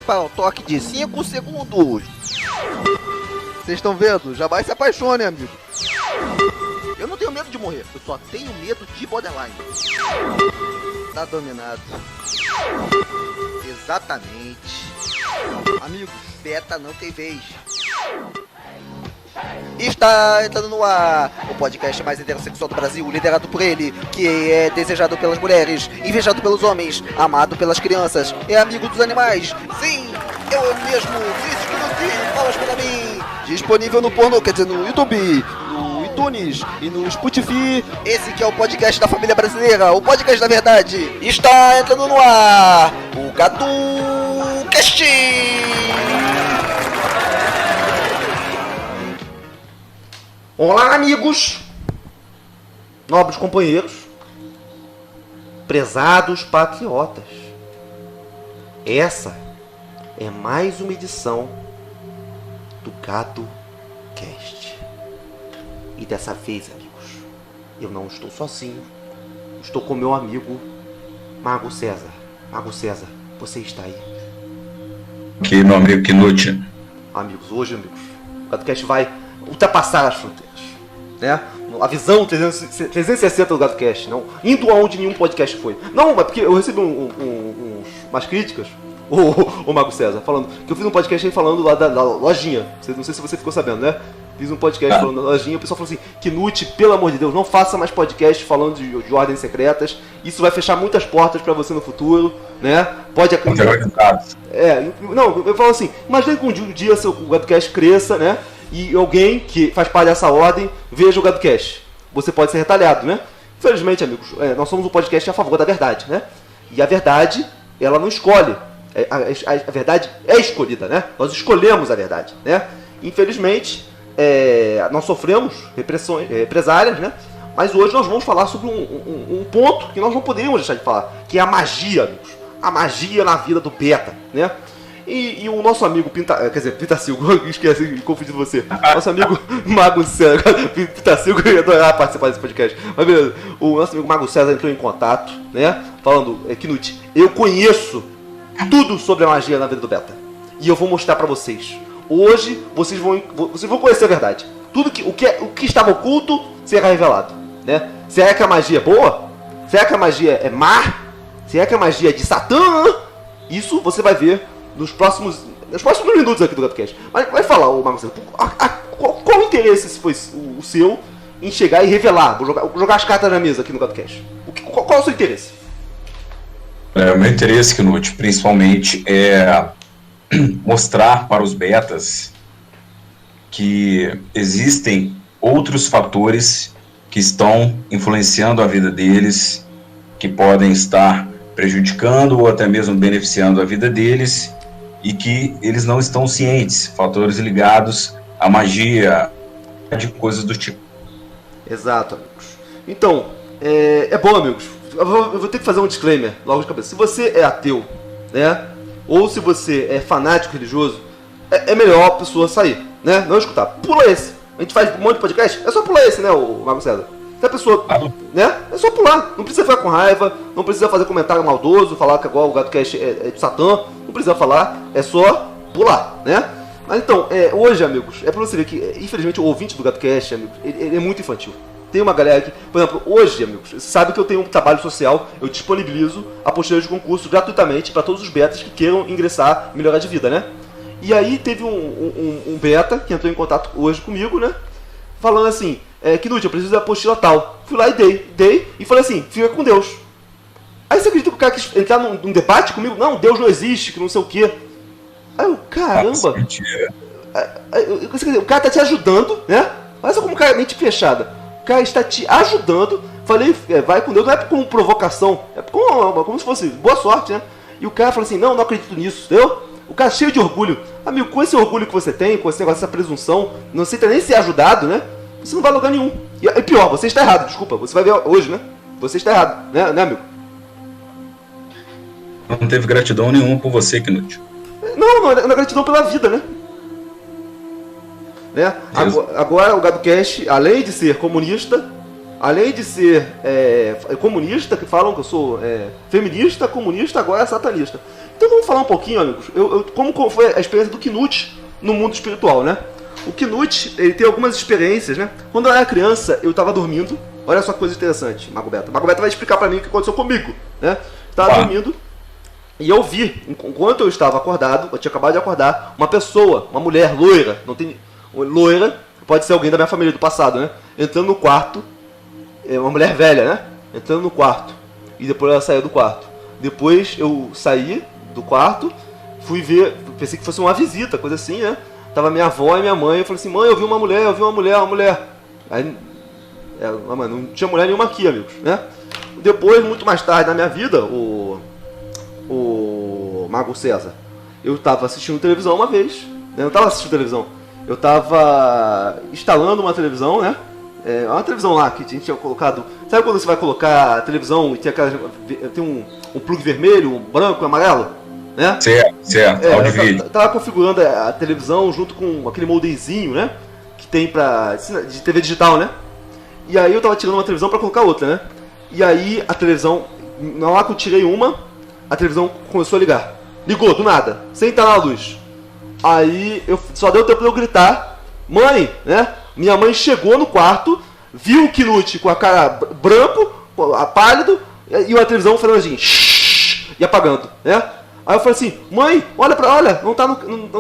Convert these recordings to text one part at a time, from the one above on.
para um toque de 5 segundos. Vocês estão vendo? Jamais se apaixone, amigo. Eu não tenho medo de morrer, eu só tenho medo de borderline. Tá dominado. Exatamente. Amigos, beta não tem vez. Está entrando no ar o podcast mais heterossexual do Brasil, liderado por ele, que é desejado pelas mulheres, invejado pelos homens, amado pelas crianças, é amigo dos animais. Sim, eu mesmo, Vinícius Minuti, falas para mim. Disponível no porno, quer dizer, no YouTube, no iTunes e no Spotify. Esse que é o podcast da família brasileira, o podcast da verdade. Está entrando no ar o GaduCast. Olá, amigos, nobres companheiros, prezados patriotas. Essa é mais uma edição do GaduCast. E dessa vez, amigos, eu não estou sozinho, estou com meu amigo Mago César. Mago César, você está aí? Aqui, meu amigo Knut. Amigos, hoje, amigos, o GaduCast vai ultrapassar as fronteiras, né? A visão 360 do GaduCast, não indo aonde nenhum podcast foi. Não, é porque eu recebi umas críticas, o Mago César, falando que eu fiz um podcast aí falando lá da lojinha. Não sei se você ficou sabendo, né? Fiz um podcast falando da lojinha, o pessoal falou assim: Knut, pelo amor de Deus, não faça mais podcast falando de ordens secretas. Isso vai fechar muitas portas pra você no futuro, né? Pode acreditar. Não, eu falo assim, imagina que um dia seu GaduCast cresça, né? E alguém que faz parte dessa ordem veja o GaduCast. Você pode ser retalhado, né? Infelizmente, amigos, nós somos um podcast a favor da verdade, né? E a verdade, ela não escolhe. A verdade é escolhida, né? Nós escolhemos a verdade, né? Infelizmente, nós sofremos represálias, né? Mas hoje nós vamos falar sobre um ponto que nós não poderíamos deixar de falar, que é a magia, amigos. A magia na vida do beta, né? E o nosso amigo Pitacilgo, esqueci de confundir você. Nosso amigo Mago César, Pitacilgo, eu ia adorar participar desse podcast. Mas beleza, o nosso amigo Mago César entrou em contato, né? Falando, Knut, eu conheço tudo sobre a magia na vida do beta. E eu vou mostrar pra vocês. Hoje vocês vão conhecer a verdade. Tudo o que estava oculto será revelado, né? Será que a magia é boa? Será que a magia é má? Será que a magia é de Satã? Isso você vai ver nos próximos minutos aqui do GaduCast. Mas vai falar, o Mago César, qual o interesse foi o seu em chegar e revelar? Vou jogar as cartas na mesa aqui no GaduCast. Qual é o seu interesse? O meu interesse, Knut, principalmente é mostrar para os betas que existem outros fatores que estão influenciando a vida deles, que podem estar prejudicando ou até mesmo beneficiando a vida deles e que eles não estão cientes, fatores ligados à magia, de coisas do tipo. Exato, amigos. Então, é bom, amigos, eu vou ter que fazer um disclaimer logo de cabeça. Se você é ateu, né, ou se você é fanático religioso, é melhor a pessoa sair, né, não escutar. Pula esse. A gente faz um monte de podcast, é só pular esse, né, o Mago César. Se a pessoa, né, é só pular. Não precisa ficar com raiva, não precisa fazer comentário maldoso, falar que agora o GaduCast é de Satã. Não precisa falar, é só pular, né? Mas então, hoje, amigos, é pra você ver que, infelizmente, o ouvinte do GaduCast, amigos, ele é muito infantil. Tem uma galera que, por exemplo, hoje, amigos, você sabe que eu tenho um trabalho social, eu disponibilizo apostilas de concurso gratuitamente para todos os betas que queiram ingressar e melhorar de vida, né? E aí teve um beta que entrou em contato hoje comigo, né? Falando assim, Knut, eu preciso da apostila tal. Fui lá e dei e falei assim, fica com Deus. Aí você acredita que o cara quis entrar num debate comigo? Não, Deus não existe, que não sei o quê. Aí eu, caramba. O cara tá te ajudando, né? Olha só como o cara é mente fechada. O cara está te ajudando. Falei, vai com Deus, não é como provocação, é como se fosse boa sorte, né? E o cara falou assim, não acredito nisso, entendeu? O cara cheio de orgulho. Amigo, com esse orgulho que você tem, com esse negócio, essa presunção, não aceita nem ser ajudado, né? Você não vai a lugar nenhum. E pior, você está errado, desculpa. Você vai ver hoje, né? Você está errado, né amigo? Não teve gratidão nenhuma por você, Knut. Não é gratidão pela vida, né? Agora o GaduCast, além de ser comunista, além de ser comunista, que falam que eu sou feminista, comunista, agora é satanista. Então vamos falar um pouquinho, amigos, como foi a experiência do Knut no mundo espiritual, né? O Knut, ele tem algumas experiências, né? Quando eu era criança, eu tava dormindo. Olha só que coisa interessante, Mago Beto. Mago Beto vai explicar pra mim o que aconteceu comigo, né? Eu tava dormindo e eu vi, enquanto eu estava acordado, eu tinha acabado de acordar, uma pessoa, uma mulher loira, não tem loira, pode ser alguém da minha família do passado, né? Entrando no quarto, uma mulher velha, né? Entrando no quarto. E depois ela saiu do quarto. Depois eu saí do quarto, fui ver, pensei que fosse uma visita, coisa assim, né? Tava minha avó e minha mãe, eu falei assim, mãe, eu vi uma mulher. Aí, não tinha mulher nenhuma aqui, amigos, né? Depois, muito mais tarde na minha vida, o Mago César, eu tava assistindo televisão uma vez, né? Eu não tava assistindo televisão, eu tava instalando uma televisão, né? Uma televisão lá que a gente tinha colocado. Sabe quando você vai colocar a televisão e tem um plug vermelho, um branco, um amarelo? Né? Certo, áudio e vídeo. Tava configurando a televisão junto com aquele moldezinho, né? Que tem de TV digital, né? E aí eu tava tirando uma televisão pra colocar outra, né? E aí a televisão, na hora que eu tirei uma, a televisão começou a ligar. Ligou, do nada, sem estar na luz. Aí só deu tempo de eu gritar, mãe, né? Minha mãe chegou no quarto, viu o Knut com a cara branco, pálido, e a televisão falando assim, shhh, e apagando, né? Aí eu falei assim, mãe, olha, não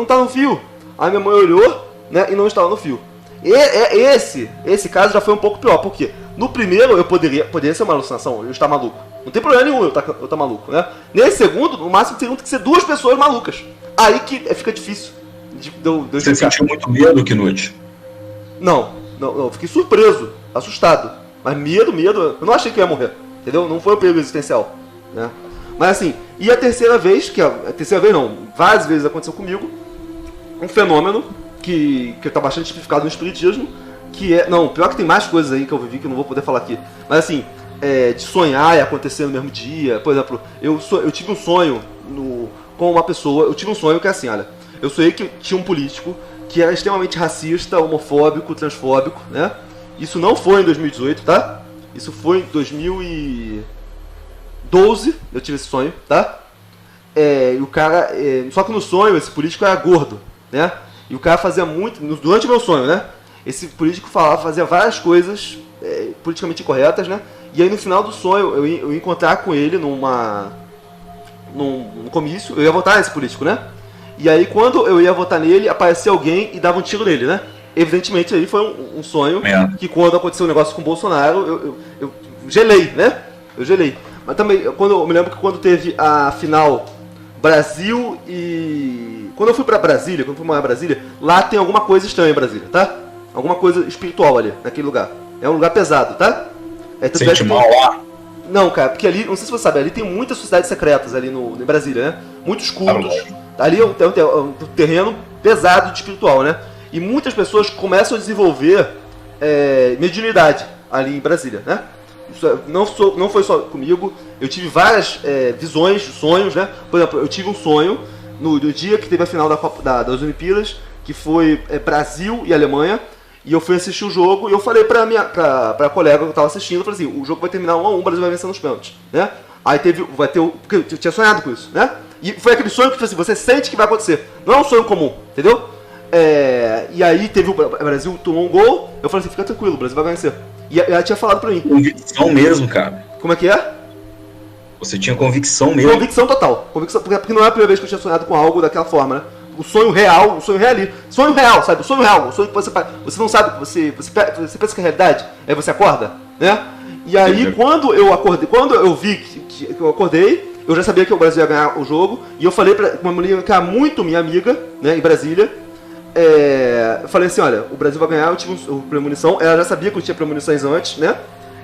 tá no fio. Aí minha mãe olhou, né, e não estava no fio. Esse caso já foi um pouco pior, porque no primeiro eu poderia ser uma alucinação, eu estar maluco. Não tem problema nenhum eu tá maluco, né? Nesse segundo, no máximo teriam que ser duas pessoas malucas. Aí que fica difícil de Você sentiu muito medo, Knut? Não, eu fiquei surpreso, assustado. Mas medo, eu não achei que eu ia morrer, entendeu? Não foi um perigo existencial, né? Mas assim, e a terceira vez, várias vezes aconteceu comigo, um fenômeno que tá bastante tipificado no espiritismo, que é, pior que tem mais coisas aí que eu vivi que eu não vou poder falar aqui, mas assim, de sonhar e acontecer no mesmo dia. Por exemplo, eu tive um sonho com uma pessoa, eu tive um sonho que é assim, olha, eu sonhei que tinha um político que era extremamente racista, homofóbico, transfóbico, né? Isso não foi em 2018, tá? Isso foi em 2012, eu tive esse sonho, tá? E o cara, só que no sonho esse político era gordo, né? E o cara fazia muito, durante o meu sonho, né? Esse político fazia várias coisas politicamente incorretas, né? E aí no final do sonho eu ia encontrar com ele num comício, eu ia votar nesse político, né? E aí quando eu ia votar nele, aparecia alguém e dava um tiro nele, né? Evidentemente aí foi um sonho que quando aconteceu o negócio com o Bolsonaro, eu gelei, né? Eu gelei. Mas também, eu me lembro que quando teve a final Brasil e... Quando eu fui pra Brasília, quando eu fui morar em Brasília, lá tem alguma coisa estranha em Brasília, tá? Alguma coisa espiritual ali, naquele lugar. É um lugar pesado, tá? Sente mal lá? Não, cara, porque ali, não sei se você sabe, ali tem muitas sociedades secretas ali em Brasília, né? Muitos cultos. Ali é um terreno pesado de espiritual, né? E muitas pessoas começam a desenvolver mediunidade ali em Brasília, né? Isso não foi só comigo, eu tive várias visões, sonhos, né? Por exemplo, eu tive um sonho no dia que teve a final das Olimpíadas, que foi Brasil e Alemanha, e eu fui assistir o jogo e eu falei pra colega que eu tava assistindo, eu falei assim, o jogo vai terminar 1-1, o Brasil vai vencer nos pênaltis, né? Aí porque eu tinha sonhado com isso, né? E foi aquele sonho que tipo assim, você sente que vai acontecer, não é um sonho comum, entendeu? E aí o Brasil tomou um gol, eu falei assim, fica tranquilo, o Brasil vai vencer. E ela tinha falado pra mim. Convicção mesmo, cara. Como é que é? Você tinha convicção mesmo. Convicção total. Porque não é a primeira vez que eu tinha sonhado com algo daquela forma, né? O sonho real, Sonho real, sabe? O sonho real, o sonho que você não sabe, você pensa que é realidade, aí você acorda, né? E aí quando eu vi que eu acordei, eu já sabia que o Brasil ia ganhar o jogo, e eu falei pra uma mulher que era muito minha amiga, né, em Brasília, eu falei assim, olha, o Brasil vai ganhar, eu tive uma premonição, ela já sabia que eu tinha premonições antes, né?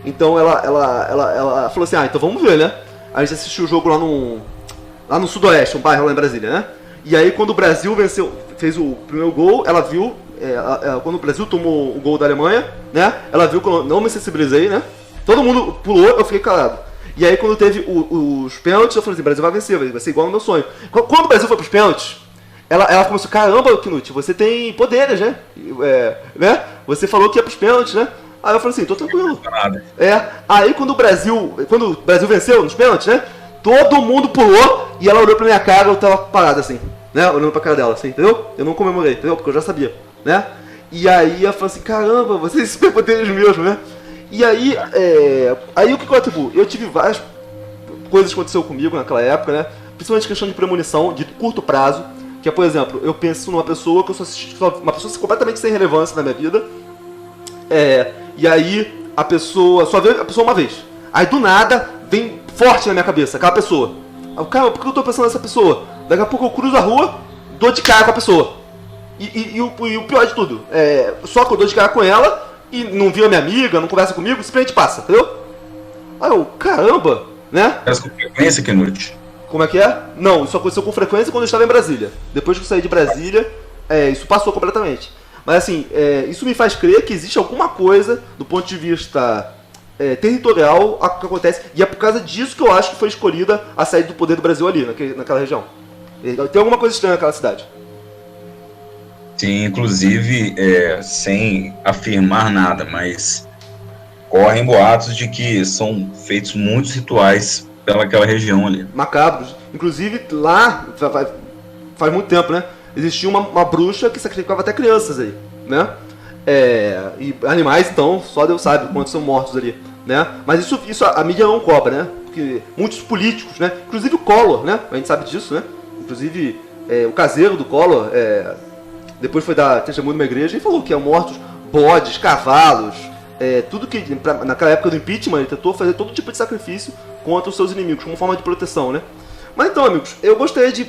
Então ela falou assim, então vamos ver, né? A gente assistiu o jogo lá no Sudoeste, um bairro lá em Brasília, né? E aí quando o Brasil fez o primeiro gol, ela viu, quando o Brasil tomou o gol da Alemanha, né? Ela viu que eu não me sensibilizei, né? Todo mundo pulou, eu fiquei calado. E aí quando teve os pênaltis, eu falei assim, o Brasil vai vencer, vai ser igual no meu sonho. Quando o Brasil foi pros pênaltis, ela começou, caramba, Knut, você tem poderes, né? Né? Você falou que ia pros pênaltis, né? Aí eu falei assim, tô tranquilo. Aí quando o Brasil venceu nos pênaltis, né? Todo mundo pulou e ela olhou pra minha cara, eu tava parado assim, né? Olhando pra cara dela, assim, entendeu? Eu não comemorei, entendeu? Porque eu já sabia, né? E aí ela falou assim, caramba, vocês superpoderes mesmo, né? E aí, aí o que eu atribuo? Eu tive várias coisas que aconteceu comigo naquela época, né? Principalmente questão de premonição, de curto prazo, que é, por exemplo, eu penso numa pessoa que eu sou uma pessoa completamente sem relevância na minha vida, e aí a pessoa, só vê a pessoa uma vez. Aí do nada, vem forte na minha cabeça, aquela pessoa. Aí, cara, por que eu tô pensando nessa pessoa? Daqui a pouco eu cruzo a rua, dou de cara com a pessoa. E o pior de tudo, só que eu dou de cara com ela e não vira minha amiga, não conversa comigo, simplesmente passa, entendeu? Aí eu, caramba, né? Mas com frequência, Knut? Como é que é? Não, isso aconteceu com frequência quando eu estava em Brasília. Depois que eu saí de Brasília, isso passou completamente. Mas assim, isso me faz crer que existe alguma coisa, do ponto de vista territorial, que acontece. E é por causa disso que eu acho que foi escolhida a saída do poder do Brasil ali, naquela região. Tem alguma coisa estranha naquela cidade. Sim, inclusive, sem afirmar nada, mas correm boatos de que são feitos muitos rituais pelaquela região ali. Macabros. Inclusive, lá, faz muito tempo, né? Existia uma bruxa que sacrificava até crianças aí, né? E animais, então, só Deus sabe quantos são mortos ali, né? Mas isso a mídia não cobra, né? Porque muitos políticos, né? Inclusive o Collor, né? A gente sabe disso, né? Inclusive, o caseiro do Collor, depois foi dar testemunho numa igreja e falou que iam mortos bodes, cavalos, tudo que, naquela época do impeachment, ele tentou fazer todo tipo de sacrifício contra os seus inimigos, como forma de proteção, né? Mas então, amigos, eu gostaria de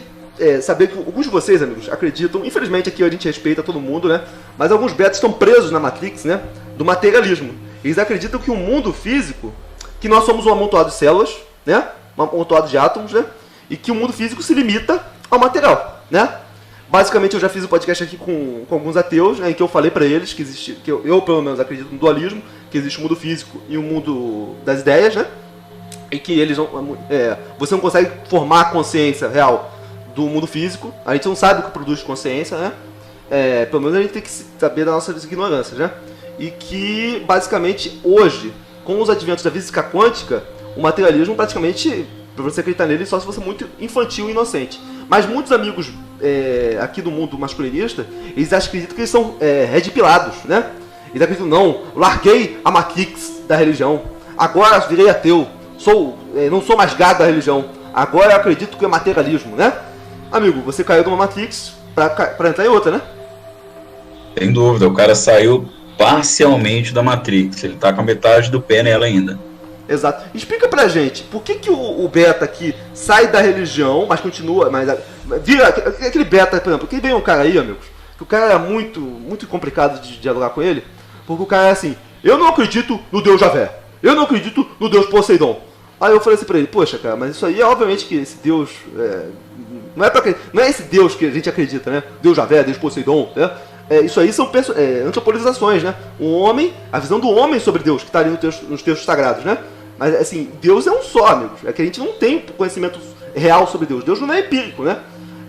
saber que alguns de vocês, amigos, acreditam, infelizmente aqui a gente respeita todo mundo, né? Mas alguns betos estão presos na Matrix, né? Do materialismo. Eles acreditam que o mundo físico, que nós somos um amontoado de células, né? Um amontoado de átomos, né? E que o mundo físico se limita ao material, né? Basicamente, eu já fiz um podcast aqui com alguns ateus, né, em que eu falei pra eles que existe, que eu pelo menos acredito no dualismo, que existe o mundo físico e o mundo das ideias, né? E que eles você não consegue formar a consciência real do mundo físico. A gente não sabe o que produz consciência, né? Pelo menos a gente tem que saber das nossas ignorâncias, né? E que, basicamente, hoje, com os adventos da física quântica, o materialismo praticamente, pra você acreditar nele, só se você é muito infantil e inocente. Mas muitos amigos aqui do mundo masculinista, eles acreditam que eles são red-pilados, né? Eles acreditam, não, larguei a Matrix da religião, agora virei ateu, não sou mais gado da religião, agora eu acredito que é materialismo, né? Amigo, você caiu de uma Matrix pra entrar em outra, né? Sem dúvida, o cara saiu parcialmente da Matrix, ele tá com a metade do pé nela ainda. Exato. Explica pra gente, por que o beta aqui sai da religião, mas continua, vira aquele beta, por exemplo, que vem um cara aí, amigos, que o cara é muito, muito complicado de dialogar com ele, porque o cara é assim, eu não acredito no Deus Javé, eu não acredito no Deus Poseidon. Aí eu falei assim pra ele, poxa cara, mas isso aí é obviamente que esse Deus, não é esse Deus que a gente acredita, né? Deus Javé, Deus Poseidon, né? Isso aí são antropolizações, né? A visão do homem sobre Deus, que está ali nos textos sagrados, né? Mas, assim, Deus é um só, amigos. É que a gente não tem conhecimento real sobre Deus. Deus não é empírico, né?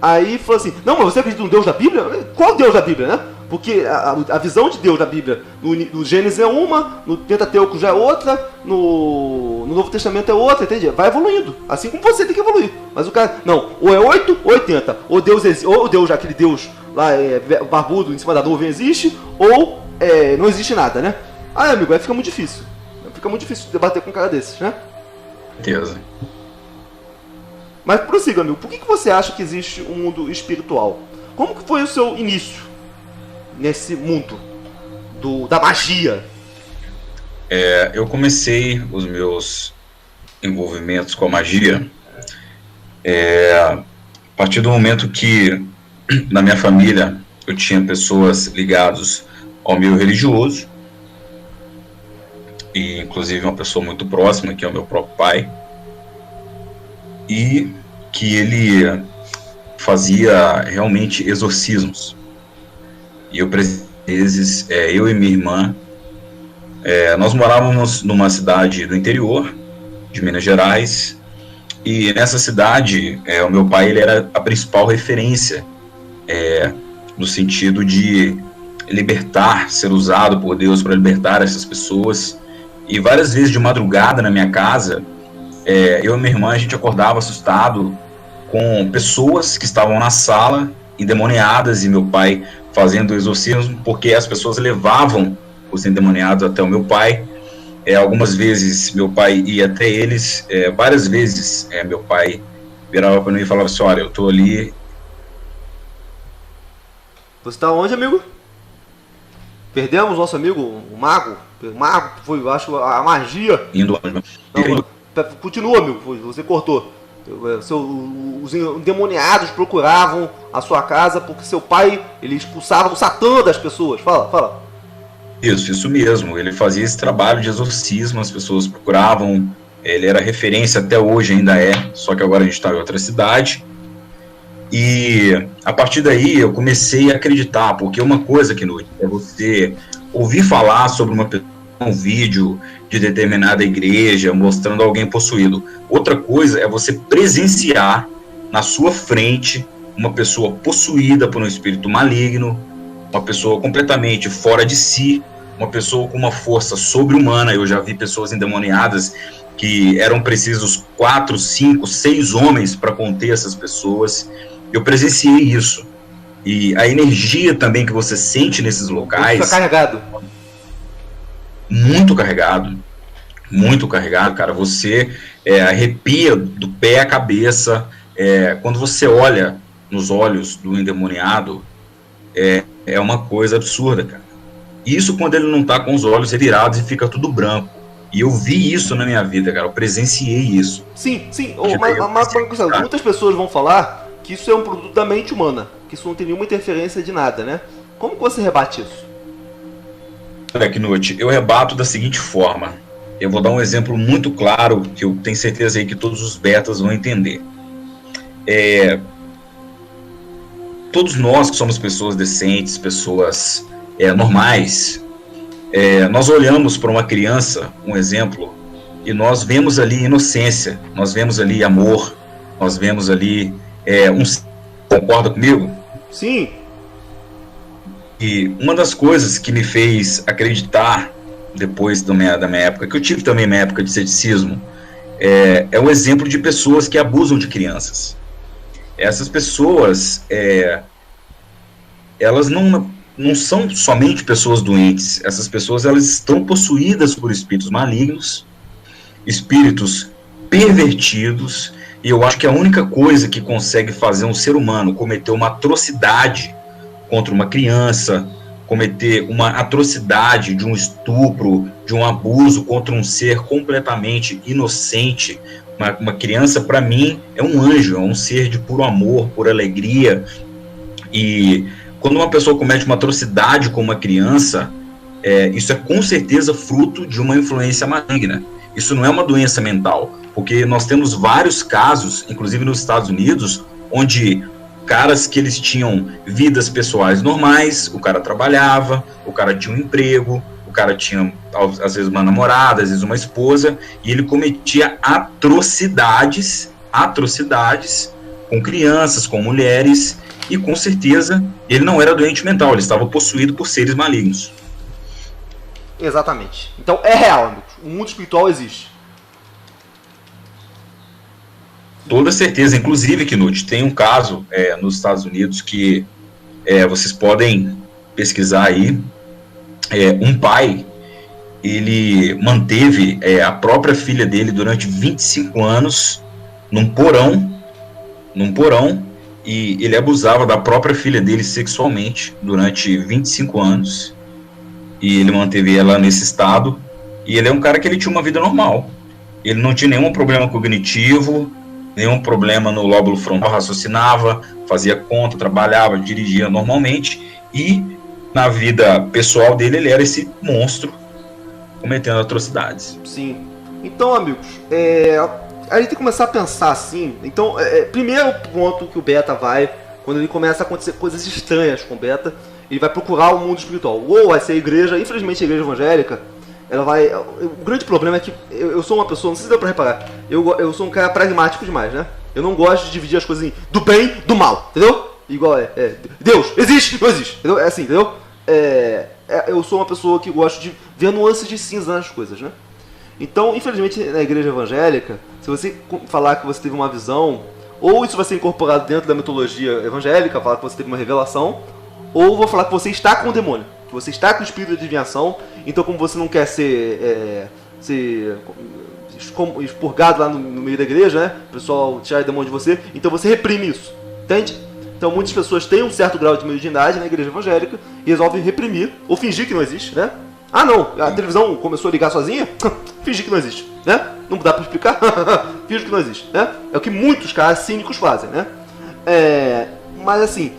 Aí falou assim, não, mas você acredita no Deus da Bíblia? Qual Deus da Bíblia, né? Porque a visão de Deus da Bíblia no Gênesis é uma, no Pentateuco já é outra, no Novo Testamento é outra, entende? Vai evoluindo, assim como você tem que evoluir. Mas o cara, não, ou é 8 ou 80. Ou Deus, aquele Deus lá, barbudo, em cima da nuvem existe, ou não existe nada, né? Aí, amigo, aí fica muito difícil. Fica muito difícil debater com um cara desses, né? Certeza. Mas prossiga, amigo. Por que você acha que existe um mundo espiritual? Como que foi o seu início nesse mundo da magia? Eu comecei os meus envolvimentos com a magia a partir do momento que na minha família eu tinha pessoas ligadas ao meio religioso, e inclusive uma pessoa muito próxima, que é o meu próprio pai, e que ele fazia realmente exorcismos. E eu, às vezes, eu e minha irmã, nós morávamos numa cidade do interior de Minas Gerais, e nessa cidade o meu pai ele era a principal referência no sentido de libertar, ser usado por Deus para libertar essas pessoas. E várias vezes de madrugada na minha casa eu e minha irmã, a gente acordava assustado com pessoas que estavam na sala, endemoniadas, e meu pai fazendo o exorcismo, porque as pessoas levavam os endemoniados até o meu pai. Algumas vezes meu pai ia até eles, várias vezes meu pai virava para mim e falava assim: olha, eu tô ali. Você tá onde, amigo? Perdemos nosso amigo, o mago? O mago foi, eu acho, a magia. Indo. Não, continua, amigo, você cortou. Os endemoniados procuravam a sua casa porque seu pai, ele expulsava o Satã das pessoas. Fala. Isso mesmo. Ele fazia esse trabalho de exorcismo, as pessoas procuravam. Ele era referência até hoje, ainda é, só que agora a gente está em outra cidade. E a partir daí eu comecei a acreditar, porque uma coisa, Knut, é você ouvir falar sobre um vídeo de determinada igreja mostrando alguém possuído. Outra coisa é você presenciar na sua frente uma pessoa possuída por um espírito maligno, uma pessoa completamente fora de si, uma pessoa com uma força sobre-humana. Eu já vi pessoas endemoniadas que eram precisos 4, 5, 6 homens para conter essas pessoas. Eu presenciei isso. E a energia também que você sente nesses locais... Fica carregado. Muito carregado, cara. Você arrepia do pé à cabeça. Quando você olha nos olhos do endemoniado, é uma coisa absurda, cara. Isso quando ele não tá com os olhos revirados e fica tudo branco. E eu vi isso na minha vida, cara. Eu presenciei isso. Sim. Mas muitas pessoas vão falar que isso é um produto da mente humana, que isso não tem nenhuma interferência de nada, né? Como que você rebate isso? Olha, Knut, eu rebato da seguinte forma. Eu vou dar um exemplo muito claro, que eu tenho certeza aí que todos os betas vão entender. Todos nós que somos pessoas decentes, pessoas normais, nós olhamos para uma criança, um exemplo, e nós vemos ali inocência, nós vemos ali amor, nós vemos ali concorda comigo? Sim. E uma das coisas que me fez acreditar, depois da minha época, que eu tive também minha época de ceticismo, é o exemplo de pessoas que abusam de crianças. Essas pessoas, elas não são somente pessoas doentes. Essas pessoas, elas estão possuídas por espíritos malignos, espíritos pervertidos, e eu acho que a única coisa que consegue fazer um ser humano cometer uma atrocidade contra uma criança, cometer uma atrocidade de um estupro, de um abuso contra um ser completamente inocente. Uma criança, para mim, é um anjo, é um ser de puro amor, pura alegria. E quando uma pessoa comete uma atrocidade com uma criança, isso é com certeza fruto de uma influência maligna. Isso não é uma doença mental, porque nós temos vários casos, inclusive nos Estados Unidos, onde caras que eles tinham vidas pessoais normais, o cara trabalhava, o cara tinha um emprego, o cara tinha, às vezes, uma namorada, às vezes uma esposa, e ele cometia atrocidades com crianças, com mulheres, e com certeza ele não era doente mental, ele estava possuído por seres malignos. Exatamente. Então é real, amigos. O mundo espiritual existe. Toda certeza. Inclusive, Knut, tem um caso nos Estados Unidos que vocês podem pesquisar aí. Um pai, ele manteve a própria filha dele durante 25 anos num porão, e ele abusava da própria filha dele sexualmente durante 25 anos. E ele manteve ela nesse estado. E ele é um cara que ele tinha uma vida normal. Ele não tinha nenhum problema cognitivo, nenhum problema no lóbulo frontal, raciocinava, fazia conta, trabalhava, dirigia normalmente. E na vida pessoal dele, ele era esse monstro cometendo atrocidades. Sim. Então, amigos, a gente tem que começar a pensar assim. Então, primeiro ponto que o Beta vai, quando ele começa a acontecer coisas estranhas com o Beta, ele vai procurar o mundo espiritual. Ou vai ser a igreja, infelizmente a igreja evangélica, ela vai... O grande problema é que eu sou uma pessoa, não sei se deu pra reparar, eu sou um cara pragmático demais, né? Eu não gosto de dividir as coisas em do bem, do mal, entendeu? Igual Deus, existe, não existe, entendeu? É assim, entendeu? Eu sou uma pessoa que gosta de ver nuances de cinza nas coisas, né? Então, infelizmente, na igreja evangélica, se você falar que você teve uma visão, ou isso vai ser incorporado dentro da mitologia evangélica, falar que você teve uma revelação, ou vou falar que você está com o demônio, que você está com o espírito de adivinhação, então como você não quer ser expurgado lá no meio da igreja, né? O pessoal tirar o demônio de você, então você reprime isso, entende? Então muitas pessoas têm um certo grau de mediunidade na igreja evangélica e resolvem reprimir, ou fingir que não existe, né? Ah não, a televisão começou a ligar sozinha? Fingir que não existe, né? Não dá pra explicar? Fingir que não existe, né? É o que muitos caras cínicos fazem, né? Mas assim,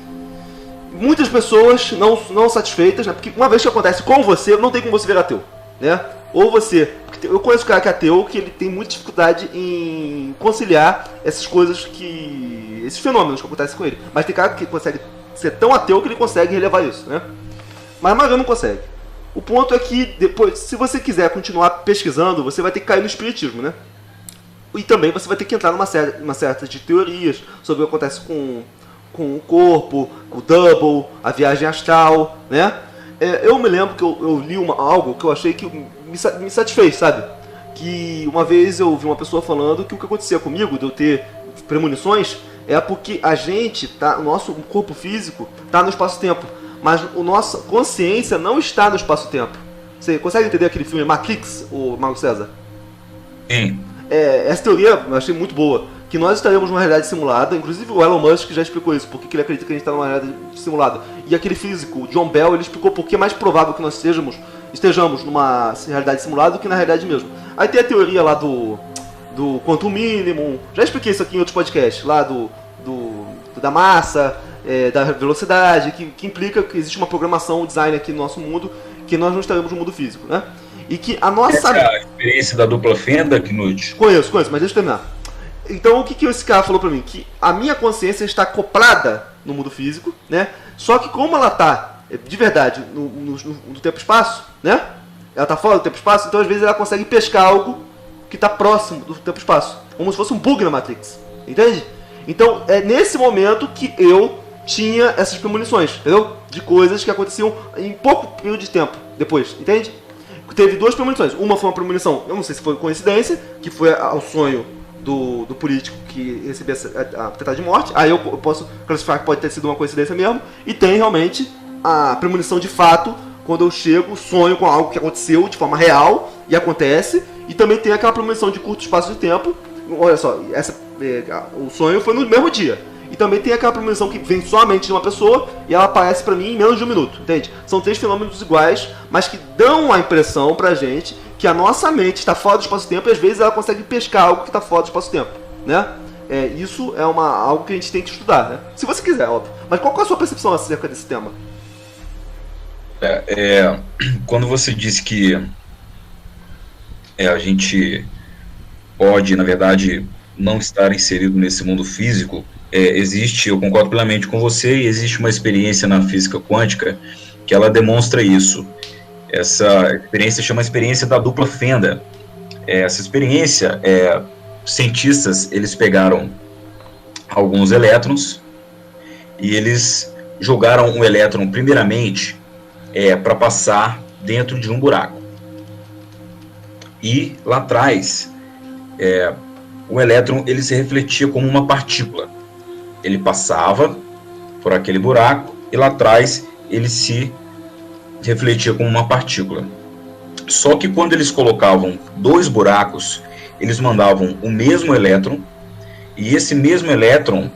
muitas pessoas não satisfeitas, né? Porque uma vez que acontece com você, não tem como você virar ateu, né? Ou você... Eu conheço um cara que é ateu, que ele tem muita dificuldade em conciliar essas coisas que... esses fenômenos que acontecem com ele. Mas tem cara que consegue ser tão ateu que ele consegue relevar isso, né? Mas a maioria não consegue. O ponto é que, depois, se você quiser continuar pesquisando, você vai ter que cair no espiritismo, né? E também você vai ter que entrar numa série de teorias sobre o que acontece com o corpo, o double, a viagem astral, né? Eu me lembro que eu li algo que eu achei que me satisfez, sabe? Que uma vez eu ouvi uma pessoa falando que o que acontecia comigo, de eu ter premonições, é porque o nosso corpo físico está no espaço-tempo. Mas a nossa consciência não está no espaço-tempo. Você consegue entender aquele filme Matrix, o Marco César? Sim. Essa teoria eu achei muito boa. Que nós estaremos numa realidade simulada. Inclusive o Elon Musk já explicou isso. Porque ele acredita que a gente está numa realidade simulada. E aquele físico, o John Bell, ele explicou por que é mais provável que nós estejamos numa realidade simulada do que na realidade mesmo. Aí tem a teoria lá do quantum mínimo. Já expliquei isso aqui em outros podcasts. Lá da massa... da velocidade, que implica que existe uma programação, um design aqui no nosso mundo, que nós não estaremos no mundo físico, né? E que a nossa... Essa é a experiência da dupla fenda, Knut? Conheço, mas deixa eu terminar. Então o que esse cara falou pra mim? Que a minha consciência está acoplada no mundo físico, né? Só que como ela está, de verdade, no tempo e espaço, né? Ela está fora do tempo e espaço, então às vezes ela consegue pescar algo que está próximo do tempo e espaço. Como se fosse um bug na Matrix, entende? Então é nesse momento que eu tinha essas premonições, entendeu? De coisas que aconteciam em pouco período de tempo depois, entende? Teve duas premonições. Uma foi uma premonição, eu não sei se foi coincidência, que foi ao sonho do político que recebia a tentada de morte. Aí eu posso classificar que pode ter sido uma coincidência mesmo. E tem realmente a premonição de fato, quando eu chego, sonho com algo que aconteceu de forma real e acontece. E também tem aquela premonição de curto espaço de tempo. Olha só, o sonho foi no mesmo dia. E também tem aquela premonição que vem somente de uma pessoa e ela aparece pra mim em menos de um minuto, entende? São três fenômenos iguais, mas que dão a impressão pra gente que a nossa mente está fora do espaço-tempo e às vezes ela consegue pescar algo que está fora do espaço-tempo, né? Isso é algo que a gente tem que estudar, né? Se você quiser, óbvio. Mas qual é a sua percepção acerca desse tema? Quando você disse que a gente pode, na verdade, não estar inserido nesse mundo físico, eu concordo plenamente com você, e existe uma experiência na física quântica que ela demonstra isso. Essa experiência chama experiência da dupla fenda. Essa experiência, cientistas, eles pegaram alguns elétrons e eles jogaram um elétron primeiramente para passar dentro de um buraco. E lá atrás, o elétron ele se refletia como uma partícula. Ele passava por aquele buraco e lá atrás ele se refletia como uma partícula. Só que quando eles colocavam dois buracos, eles mandavam o mesmo elétron, e esse mesmo elétron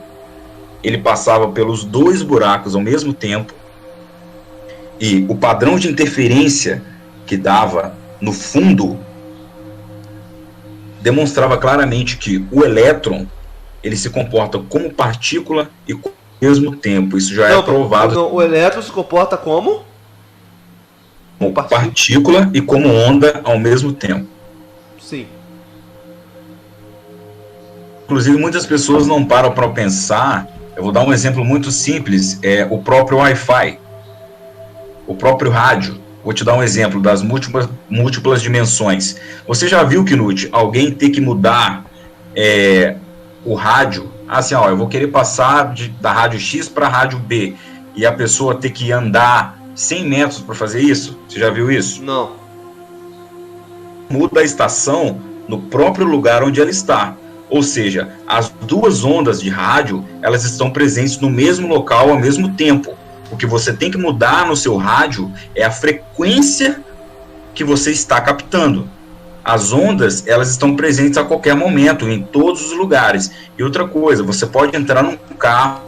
ele passava pelos dois buracos ao mesmo tempo, e o padrão de interferência que dava no fundo demonstrava claramente que o elétron ele se comporta como partícula e ao mesmo tempo. Isso já é provado. O elétron se comporta como partícula e como onda ao mesmo tempo. Sim. Inclusive, muitas pessoas não param para pensar. Eu vou dar um exemplo muito simples. O próprio Wi-Fi, o próprio rádio. Vou te dar um exemplo das múltiplas dimensões. Você já viu, Knut, alguém ter que mudar o rádio? Assim, eu vou querer passar da rádio X para a rádio B, e a pessoa ter que andar 100 metros para fazer isso? Você já viu isso? Não. muda a estação no próprio lugar onde ela está. Ou seja, as duas ondas de rádio, elas estão presentes no mesmo local ao mesmo tempo. O que você tem que mudar no seu rádio é a frequência que você está captando. As ondas, elas estão presentes a qualquer momento, em todos os lugares. E outra coisa, você pode entrar num carro.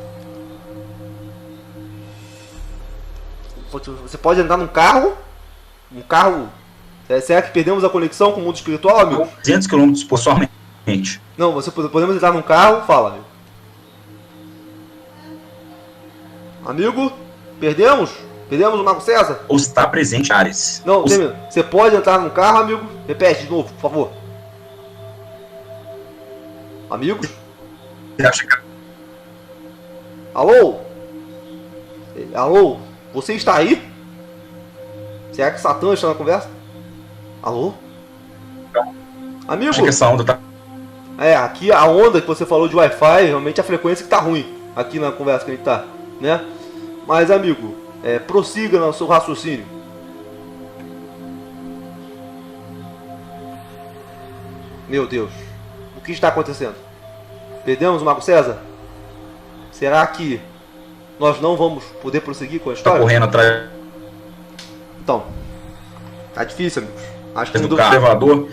Você pode entrar num carro? Um carro? Será que perdemos a conexão com o mundo espiritual, amigo? 200 km por sua mente. Não, podemos entrar num carro? Fala, amigo. Amigo? Perdemos? Perdemos o Marco César? Ou está presente em áreas. Não, você pode entrar num carro, amigo? Repete de novo, por favor. Amigo? Você acha que... Alô? Alô? Você está aí? Será que Satã está na conversa? Alô? Não. Amigo? Acho que essa onda tá... Aqui a onda que você falou de Wi-Fi, realmente a frequência que tá ruim aqui na conversa que a gente tá, né? Mas, amigo, prossiga no seu raciocínio. Meu Deus, o que está acontecendo? Perdemos o Marco César? Será que nós não vamos poder prosseguir com a história? Tá correndo atrás. Então, tá difícil, amigos. Acho que não do deu elevador.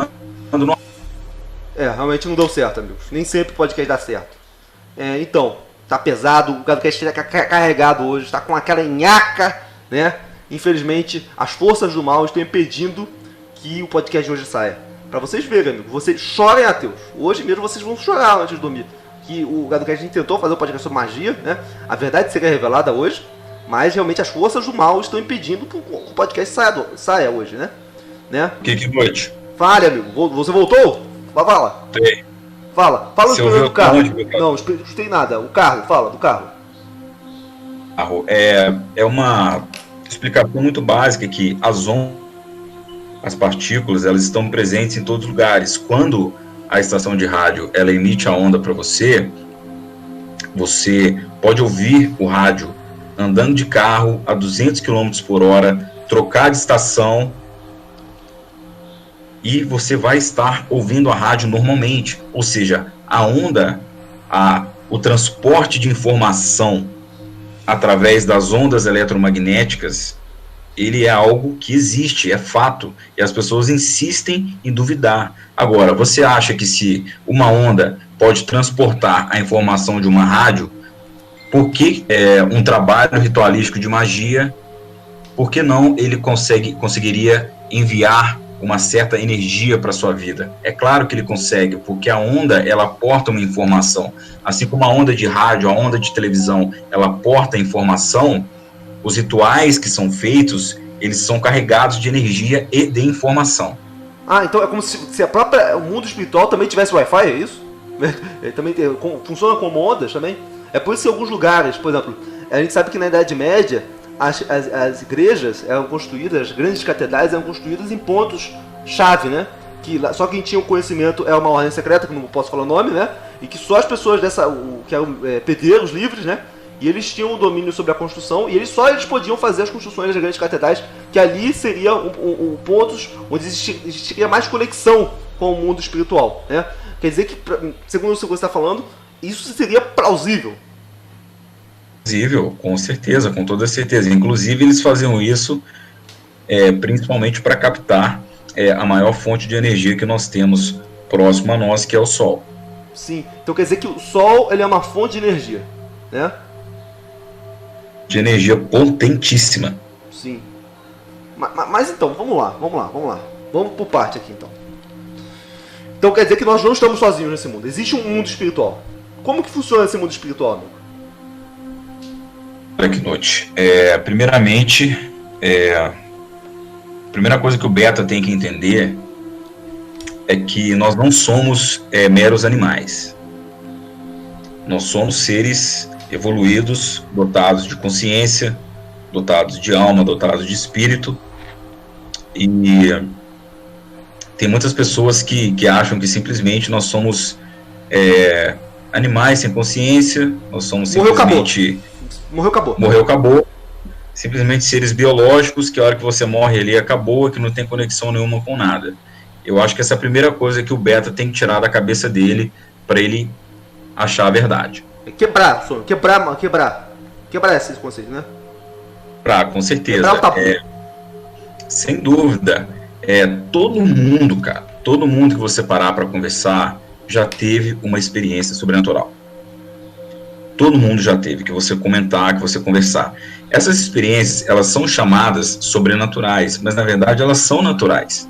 Realmente não deu certo, amigos. Nem sempre o podcast dá certo. Então, tá pesado, o GadoCast está carregado hoje, está com aquela nhaca, né? Infelizmente, as forças do mal estão impedindo que o podcast de hoje saia. Pra vocês verem, amigo, vocês chorem ateus. Hoje mesmo vocês vão chorar antes de dormir. Que o GadoCast tentou fazer um podcast sobre magia, né? A verdade seria revelada hoje, mas realmente as forças do mal estão impedindo que o podcast saia hoje, né? Que noite. Fale, amigo, você voltou? Fala. Tem. Fala o escolha do carro. Não, não escutei nada. O carro, fala do carro. É uma explicação muito básica que as partículas, elas estão presentes em todos os lugares. Quando a estação de rádio ela emite a onda para você, você pode ouvir o rádio andando de carro a 200 km por hora, trocar de estação, e você vai estar ouvindo a rádio normalmente. Ou seja, a onda, o transporte de informação através das ondas eletromagnéticas, ele é algo que existe, é fato, e as pessoas insistem em duvidar. Agora, você acha que se uma onda pode transportar a informação de uma rádio, por que um trabalho ritualístico de magia, por que não ele conseguiria enviar uma certa energia para sua vida? É claro que ele consegue, porque a onda, ela porta uma informação. Assim como a onda de rádio, a onda de televisão, ela porta informação, os rituais que são feitos, eles são carregados de energia e de informação. Então é como se o mundo espiritual também tivesse Wi-Fi, é isso? Também funciona como ondas também? É por isso que em alguns lugares, por exemplo, a gente sabe que na Idade Média as igrejas eram construídas, as grandes catedrais eram construídas em pontos-chave, né? Só quem tinha o conhecimento é uma ordem secreta, que não posso falar o nome, né? E que só as pessoas que eram pedreiros livres, né? E eles tinham o domínio sobre a construção, e eles podiam fazer as construções das grandes catedrais, que ali seria pontos onde existiria mais conexão com o mundo espiritual, né? Quer dizer que, segundo o que você está falando, isso seria plausível. Com certeza, com toda certeza. Inclusive, eles faziam isso principalmente para captar a maior fonte de energia que nós temos próximo a nós, que é o Sol. Sim, então quer dizer que o Sol ele é uma fonte de energia, né? De energia potentíssima. Sim. Mas então, vamos lá. Vamos por parte aqui, então. Então quer dizer que nós não estamos sozinhos nesse mundo. Existe um mundo espiritual. Como que funciona esse mundo espiritual, amigo? Olha que noite. Primeiramente, a primeira coisa que o Beta tem que entender é que nós não somos meros animais. Nós somos seres evoluídos, dotados de consciência, dotados de alma, dotados de espírito. E tem muitas pessoas que acham que simplesmente nós somos animais sem consciência, nós somos simplesmente... Morreu, acabou. Simplesmente seres biológicos que a hora que você morre ali acabou, que não tem conexão nenhuma com nada. Eu acho que essa é a primeira coisa que o beta tem que tirar da cabeça dele para ele achar a verdade. Quebrar esse conceito, né? Com certeza. Quebrar o tabu. Sem dúvida. Todo mundo, cara, todo mundo que você parar para conversar já teve uma experiência sobrenatural. Todo mundo já teve, que você comentar, que você conversar. Essas experiências, elas são chamadas sobrenaturais, mas na verdade elas são naturais.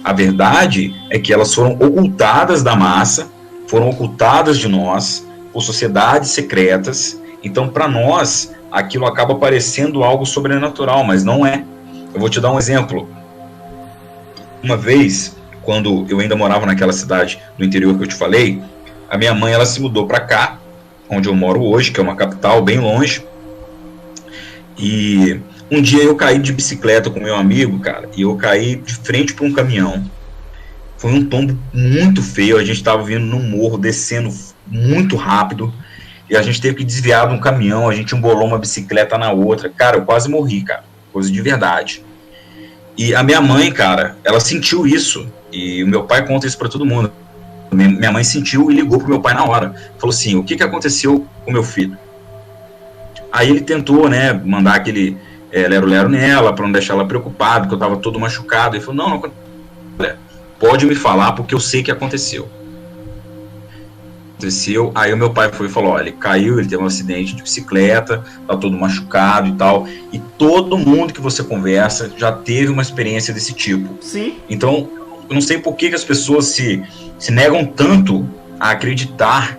A verdade é que elas foram ocultadas da massa, foram ocultadas de nós, por sociedades secretas. Então, para nós, aquilo acaba parecendo algo sobrenatural, mas não é. Eu vou te dar um exemplo. Uma vez, quando eu ainda morava naquela cidade do interior que eu te falei, a minha mãe ela se mudou para cá, onde eu moro hoje, que é uma capital bem longe. E um dia eu caí de bicicleta com meu amigo, cara, e eu caí de frente para um caminhão. Foi um tombo muito feio, a gente estava vindo num morro, descendo muito rápido, e a gente teve que desviar de um caminhão, a gente embolou uma bicicleta na outra. Cara, eu quase morri, cara, coisa de verdade. E a minha mãe, cara, ela sentiu isso, e o meu pai conta isso para todo mundo. Minha mãe sentiu e ligou pro meu pai na hora. Falou assim, o que aconteceu com meu filho? Aí ele tentou, né, mandar aquele lero-lero nela, para não deixar ela preocupada, porque eu tava todo machucado. Ele falou, não, pode me falar, porque eu sei que aconteceu. Aí o meu pai foi e falou, olha, ele caiu, ele teve um acidente de bicicleta, tá todo machucado e tal. E todo mundo que você conversa já teve uma experiência desse tipo. Sim. Então, eu não sei por que as pessoas se negam tanto a acreditar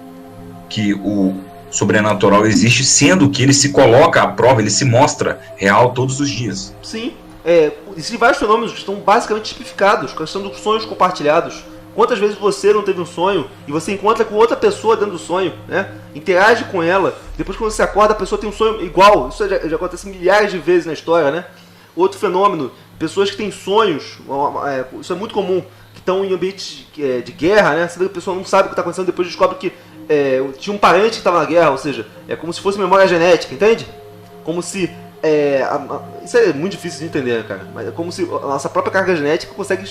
que o sobrenatural existe, sendo que ele se coloca à prova, ele se mostra real todos os dias. Sim. Existem vários fenômenos que estão basicamente tipificados, a questão dos sonhos compartilhados. Quantas vezes você não teve um sonho e você encontra com outra pessoa dentro do sonho, né? Interage com ela, depois quando você acorda a pessoa tem um sonho igual. Isso já acontece milhares de vezes na história, né? Outro fenômeno, pessoas que têm sonhos, isso é muito comum, que estão em ambientes de guerra, né? A pessoa não sabe o que está acontecendo, depois descobre que tinha um parente que estava na guerra, ou seja, é como se fosse memória genética, entende? Como se... isso é muito difícil de entender, cara, mas é como se a nossa própria carga genética consegue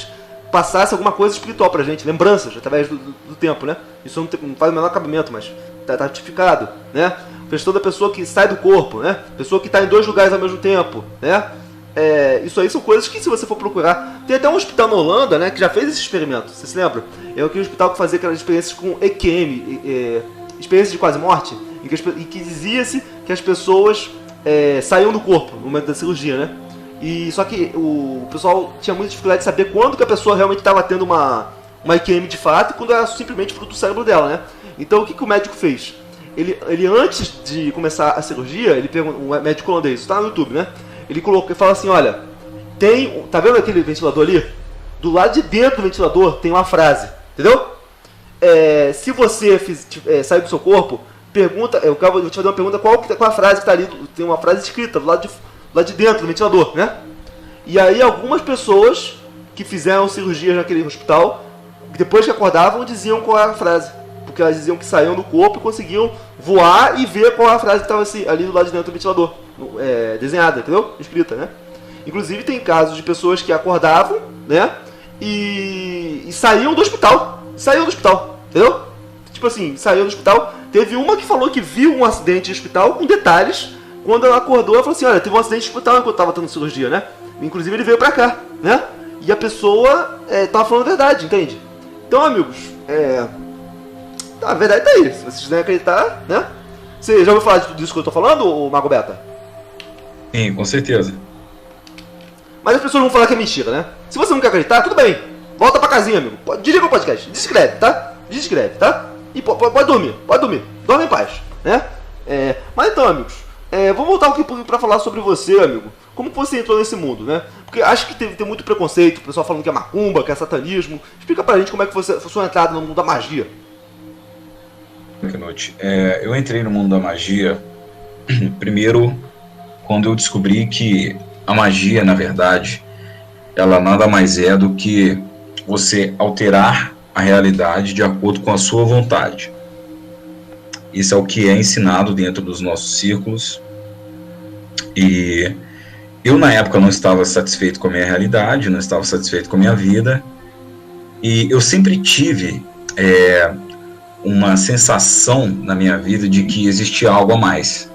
passasse alguma coisa espiritual pra gente, lembranças através do tempo, né? Isso não faz o menor cabimento, mas tá ratificado, né? A questão da pessoa que sai do corpo, né? Pessoa que está em dois lugares ao mesmo tempo, né? Isso aí são coisas que, se você for procurar... Tem até um hospital na Holanda, né, que já fez esse experimento, você se lembra? É aquele hospital que fazia aquelas experiências com EQM, experiências de quase morte, em que dizia-se que as pessoas saíam do corpo no momento da cirurgia, né? Só que o pessoal tinha muita dificuldade de saber quando que a pessoa realmente estava tendo uma EQM de fato e quando era simplesmente fruto do cérebro dela, né? Então o que o médico fez? Ele antes de começar a cirurgia, ele perguntou, um médico holandês, está no YouTube, né? Ele fala assim, olha, tá vendo aquele ventilador ali? Do lado de dentro do ventilador tem uma frase, entendeu? Se você sair do seu corpo, pergunta, eu vou te fazer uma pergunta, qual a frase que está ali? Tem uma frase escrita do lado de dentro do ventilador, né? E aí algumas pessoas que fizeram cirurgias naquele hospital, depois que acordavam, diziam qual era a frase. Porque elas diziam que saíam do corpo e conseguiam voar e ver qual era a frase que estava ali do lado de dentro do ventilador. Desenhada, entendeu? Escrita, né? Inclusive tem casos de pessoas que acordavam, né? E saíam do hospital. Entendeu? Tipo assim, saíam do hospital. Teve uma que falou que viu um acidente de hospital com detalhes. Quando ela acordou, ela falou assim, olha, teve um acidente de hospital enquanto eu estava tendo cirurgia, né? Inclusive ele veio pra cá, né? E a pessoa tava falando a verdade, entende? Então, amigos, a verdade tá aí. Se vocês quiserem acreditar, né? Você já ouviu falar disso que eu tô falando, Mago Beta? Sim, com certeza. Mas as pessoas vão falar que é mentira, né? Se você não quer acreditar, tudo bem. Volta pra casinha, amigo. Desliga o podcast. Desescreve, tá? E pode dormir. Dorme em paz, né? Mas então, amigos, vamos voltar aqui pra falar sobre você, amigo. Como que você entrou nesse mundo, né? Porque acho que tem muito preconceito, o pessoal falando que é macumba, que é satanismo. Explica pra gente como é que foi a sua entrada no mundo da magia. Eu entrei no mundo da magia primeiro quando eu descobri que a magia, na verdade, ela nada mais é do que você alterar a realidade de acordo com a sua vontade. Isso é o que é ensinado dentro dos nossos círculos. E eu, na época, não estava satisfeito com a minha realidade, não estava satisfeito com a minha vida. E eu sempre tive uma sensação na minha vida de que existia algo a mais.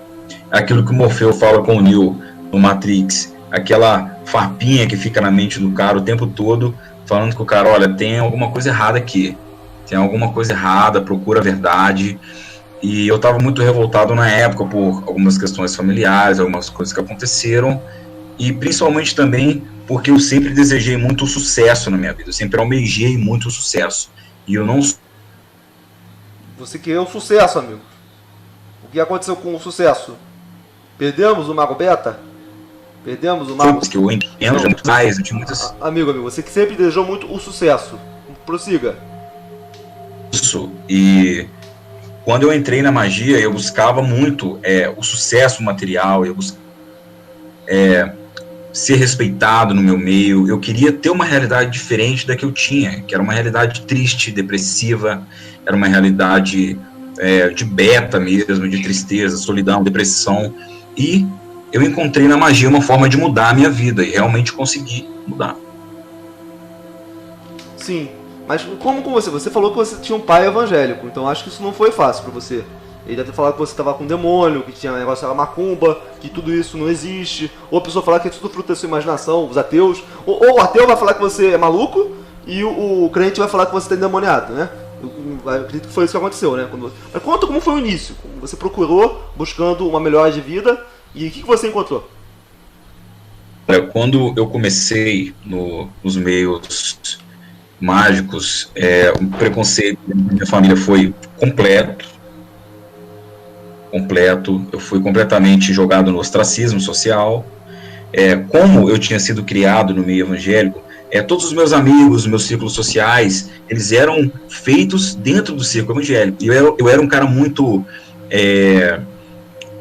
Aquilo que o Morfeu fala com o Neo no Matrix, aquela farpinha que fica na mente do cara o tempo todo, falando que o cara, olha, tem alguma coisa errada aqui, tem alguma coisa errada, procura a verdade. E eu estava muito revoltado na época por algumas questões familiares, algumas coisas que aconteceram, e principalmente também porque eu sempre desejei muito sucesso na minha vida, eu sempre almejei muito sucesso. E eu não... Você queria um sucesso, amigo. O que aconteceu com o sucesso? Perdemos o Mago Beta? Perdemos o Mago... Que eu entendo muito mais, eu tinha muitas... Amigo, você que sempre desejou muito o sucesso. Prossiga. Isso, e quando eu entrei na magia, eu buscava muito o sucesso material, eu buscava ser respeitado no meu meio, eu queria ter uma realidade diferente da que eu tinha, que era uma realidade triste, depressiva, era uma realidade de beta mesmo, de tristeza, solidão, depressão, e eu encontrei na magia uma forma de mudar a minha vida, e realmente consegui mudar. Sim, mas como com você? Você falou que você tinha um pai evangélico, então acho que isso não foi fácil pra você. Ele deve ter falado que você estava com um demônio, que tinha um negócio da macumba, que tudo isso não existe. Ou a pessoa falar que é tudo fruto da sua imaginação, os ateus. Ou o ateu vai falar que você é maluco e o crente vai falar que você está endemoniado, né? Eu acredito que foi isso que aconteceu, né? Mas conta como foi o início. Você procurou, buscando uma melhora de vida, e o que você encontrou? Quando eu comecei nos meios mágicos, o preconceito da minha família foi completo, eu fui completamente jogado no ostracismo social. Como eu tinha sido criado no meio evangélico, todos os meus amigos, meus círculos sociais, eles eram feitos dentro do círculo evangélico. E eu era um cara muito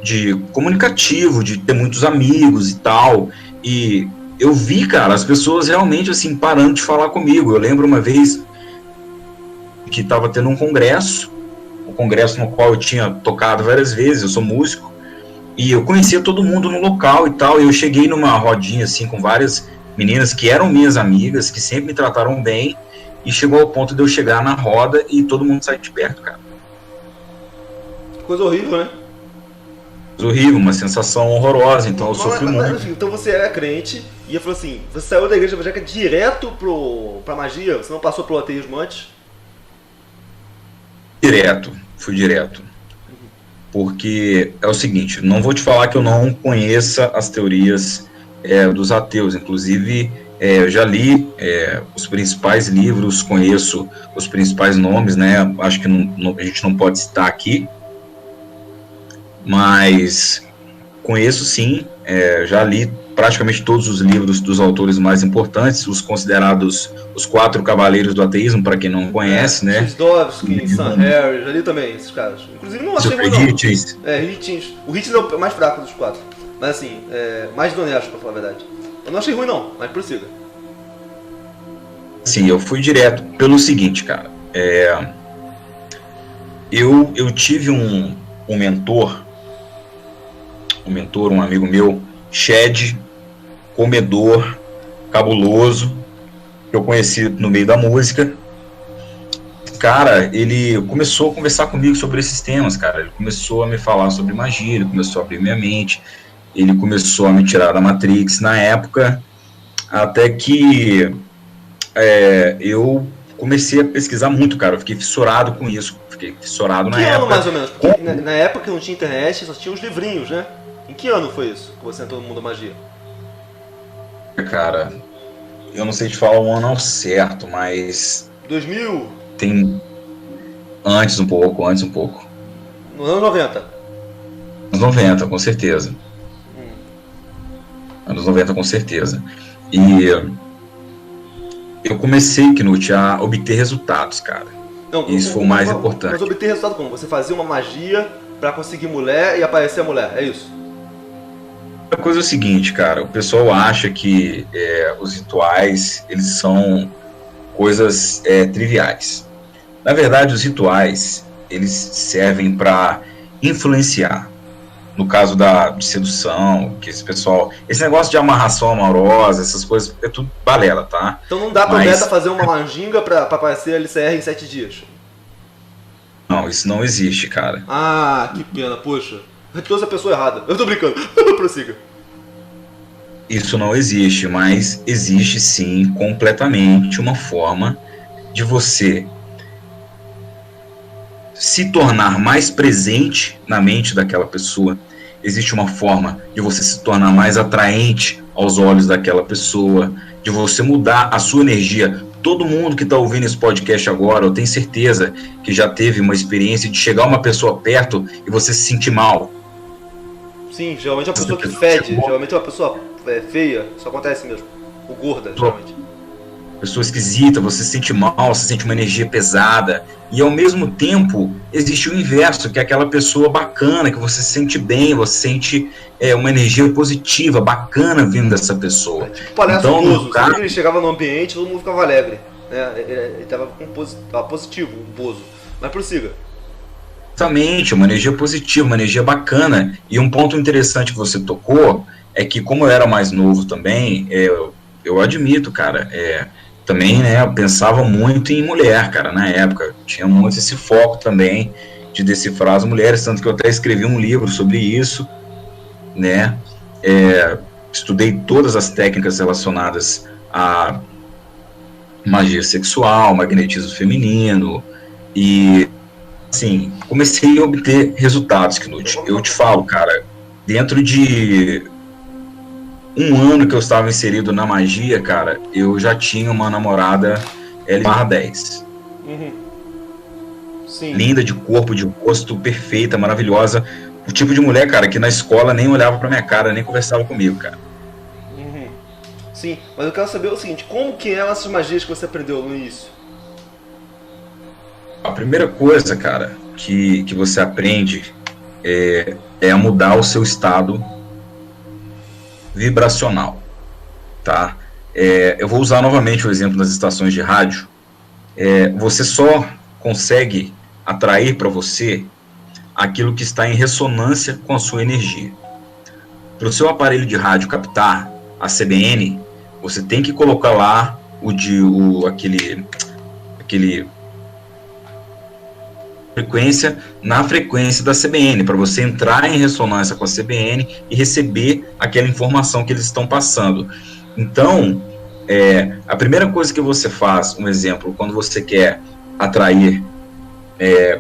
de comunicativo, de ter muitos amigos e tal, e eu vi, cara, as pessoas realmente assim, parando de falar comigo. Eu lembro uma vez que estava tendo um congresso no qual eu tinha tocado várias vezes, eu sou músico, e eu conhecia todo mundo no local e tal, e eu cheguei numa rodinha assim com várias meninas que eram minhas amigas, que sempre me trataram bem, e chegou ao ponto de eu chegar na roda e todo mundo sair de perto, cara. Coisa horrível, né? Coisa horrível, uma sensação horrorosa, então eu sofri muito. Enfim, então você era crente, e eu falei assim, você saiu da igreja evangélica direto pra magia? Você não passou pelo ateísmo antes? Fui direto. Porque é o seguinte, não vou te falar que eu não conheça as teorias dos ateus, inclusive eu já li os principais livros, conheço os principais nomes, né? Acho que a gente não pode citar aqui, mas conheço sim, já li praticamente todos os livros dos autores mais importantes, os considerados os 4 cavaleiros do ateísmo, para quem não conhece, né? Chisdovsky, Sam Harris, já li também esses caras. Inclusive não achei muito não. Hitchens. O Hitchens é o mais fraco dos 4, mas assim, mais desonesto, pra falar a verdade. Eu não achei ruim não, mas prossiga. Sim, eu fui direto pelo seguinte, cara, eu tive um mentor, um amigo meu, Shed, comedor, cabuloso, que eu conheci no meio da música. Cara, ele começou a conversar comigo sobre esses temas, cara. Ele começou a me falar sobre magia, ele começou a abrir minha mente, ele começou a me tirar da Matrix na época, até que eu comecei a pesquisar muito, cara. Eu fiquei fissurado com isso, fiquei fissurado na época. Que ano mais ou menos? Porque na época que não tinha internet, só tinha os livrinhos, né? Em que ano foi isso que você entrou no mundo da magia? Cara, eu não sei te falar o ano ao certo, mas... 2000? Tem... Antes um pouco. No ano 90? Anos 90, com certeza. Anos 90, com certeza. E eu comecei, Knut, a obter resultados, cara. Não, isso foi o mais importante. Mas obter resultado como? Você fazia uma magia pra conseguir mulher e aparecer a mulher, é isso? A coisa é o seguinte, cara, o pessoal acha que os rituais, eles são coisas triviais. Na verdade, os rituais, eles servem para influenciar, no caso de sedução, que esse pessoal... Esse negócio de amarração amorosa, essas coisas, é tudo balela, tá? Então não dá pra beta fazer uma manjinga pra aparecer LCR em 7 dias? Não, isso não existe, cara. Ah, que pena, poxa. Eu trouxe a pessoa errada. Eu tô brincando. Prossiga. Isso não existe, mas existe sim completamente uma forma de você se tornar mais presente na mente daquela pessoa. Existe uma forma de você se tornar mais atraente aos olhos daquela pessoa, de você mudar a sua energia. Todo mundo que está ouvindo esse podcast agora, eu tenho certeza que já teve uma experiência de chegar uma pessoa perto e você se sentir mal. Sim, geralmente é uma pessoa que fede, geralmente é uma pessoa feia, isso acontece mesmo. Ou gorda, geralmente. Pessoa esquisita, você se sente mal, você sente uma energia pesada. E ao mesmo tempo, existe o inverso, que é aquela pessoa bacana, que você se sente bem, você sente uma energia positiva, bacana vindo dessa pessoa. É tipo palhaço então, Bozo, sempre que ele chegava no ambiente, todo mundo ficava alegre. Né? Ele estava positivo, o Bozo. Mas prossiga. Exatamente, uma energia positiva, uma energia bacana. E um ponto interessante que você tocou é que, como eu era mais novo também, eu admito, cara, também, né, eu pensava muito em mulher, cara, na época. Tinha muito esse foco também de decifrar as mulheres, tanto que eu até escrevi um livro sobre isso, né, estudei todas as técnicas relacionadas a magia sexual, magnetismo feminino, e, assim, comecei a obter resultados, Knut. Eu te falo, cara, dentro de um ano que eu estava inserido na magia, cara, eu já tinha uma namorada L/10. Uhum. Sim. Linda, de corpo, de rosto, perfeita, maravilhosa. O tipo de mulher, cara, que na escola nem olhava pra minha cara, nem conversava comigo, cara. Uhum. Sim, mas eu quero saber o seguinte, como que eram essas magias que você aprendeu no início? A primeira coisa, cara, que você aprende é a mudar o seu estado vibracional, tá? Eu vou usar novamente o exemplo das estações de rádio. Você só consegue atrair para você aquilo que está em ressonância com a sua energia. Para o seu aparelho de rádio captar a CBN, você tem que colocar lá aquele frequência na frequência da CBN, para você entrar em ressonância com a CBN e receber aquela informação que eles estão passando. Então, a primeira coisa que você faz, um exemplo, quando você quer atrair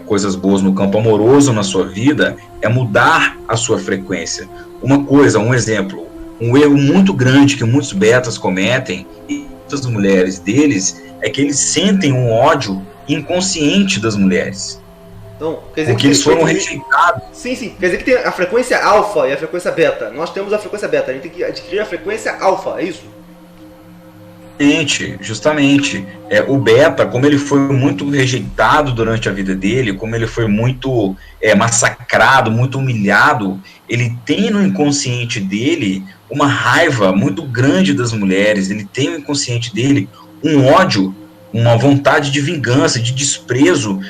coisas boas no campo amoroso na sua vida, é mudar a sua frequência. Um exemplo, um erro muito grande que muitos betas cometem, e muitas mulheres deles, é que eles sentem um ódio inconsciente das mulheres. Então, quer dizer porque eles foram rejeitados. Sim. Quer dizer que tem a frequência alfa e a frequência beta. Nós temos a frequência beta, a gente tem que adquirir a frequência alfa, é isso? Justamente. O beta, como ele foi muito rejeitado durante a vida dele, como ele foi muito massacrado, muito humilhado, ele tem no inconsciente dele uma raiva muito grande das mulheres, ele tem no inconsciente dele um ódio, uma vontade de vingança, de desprezo.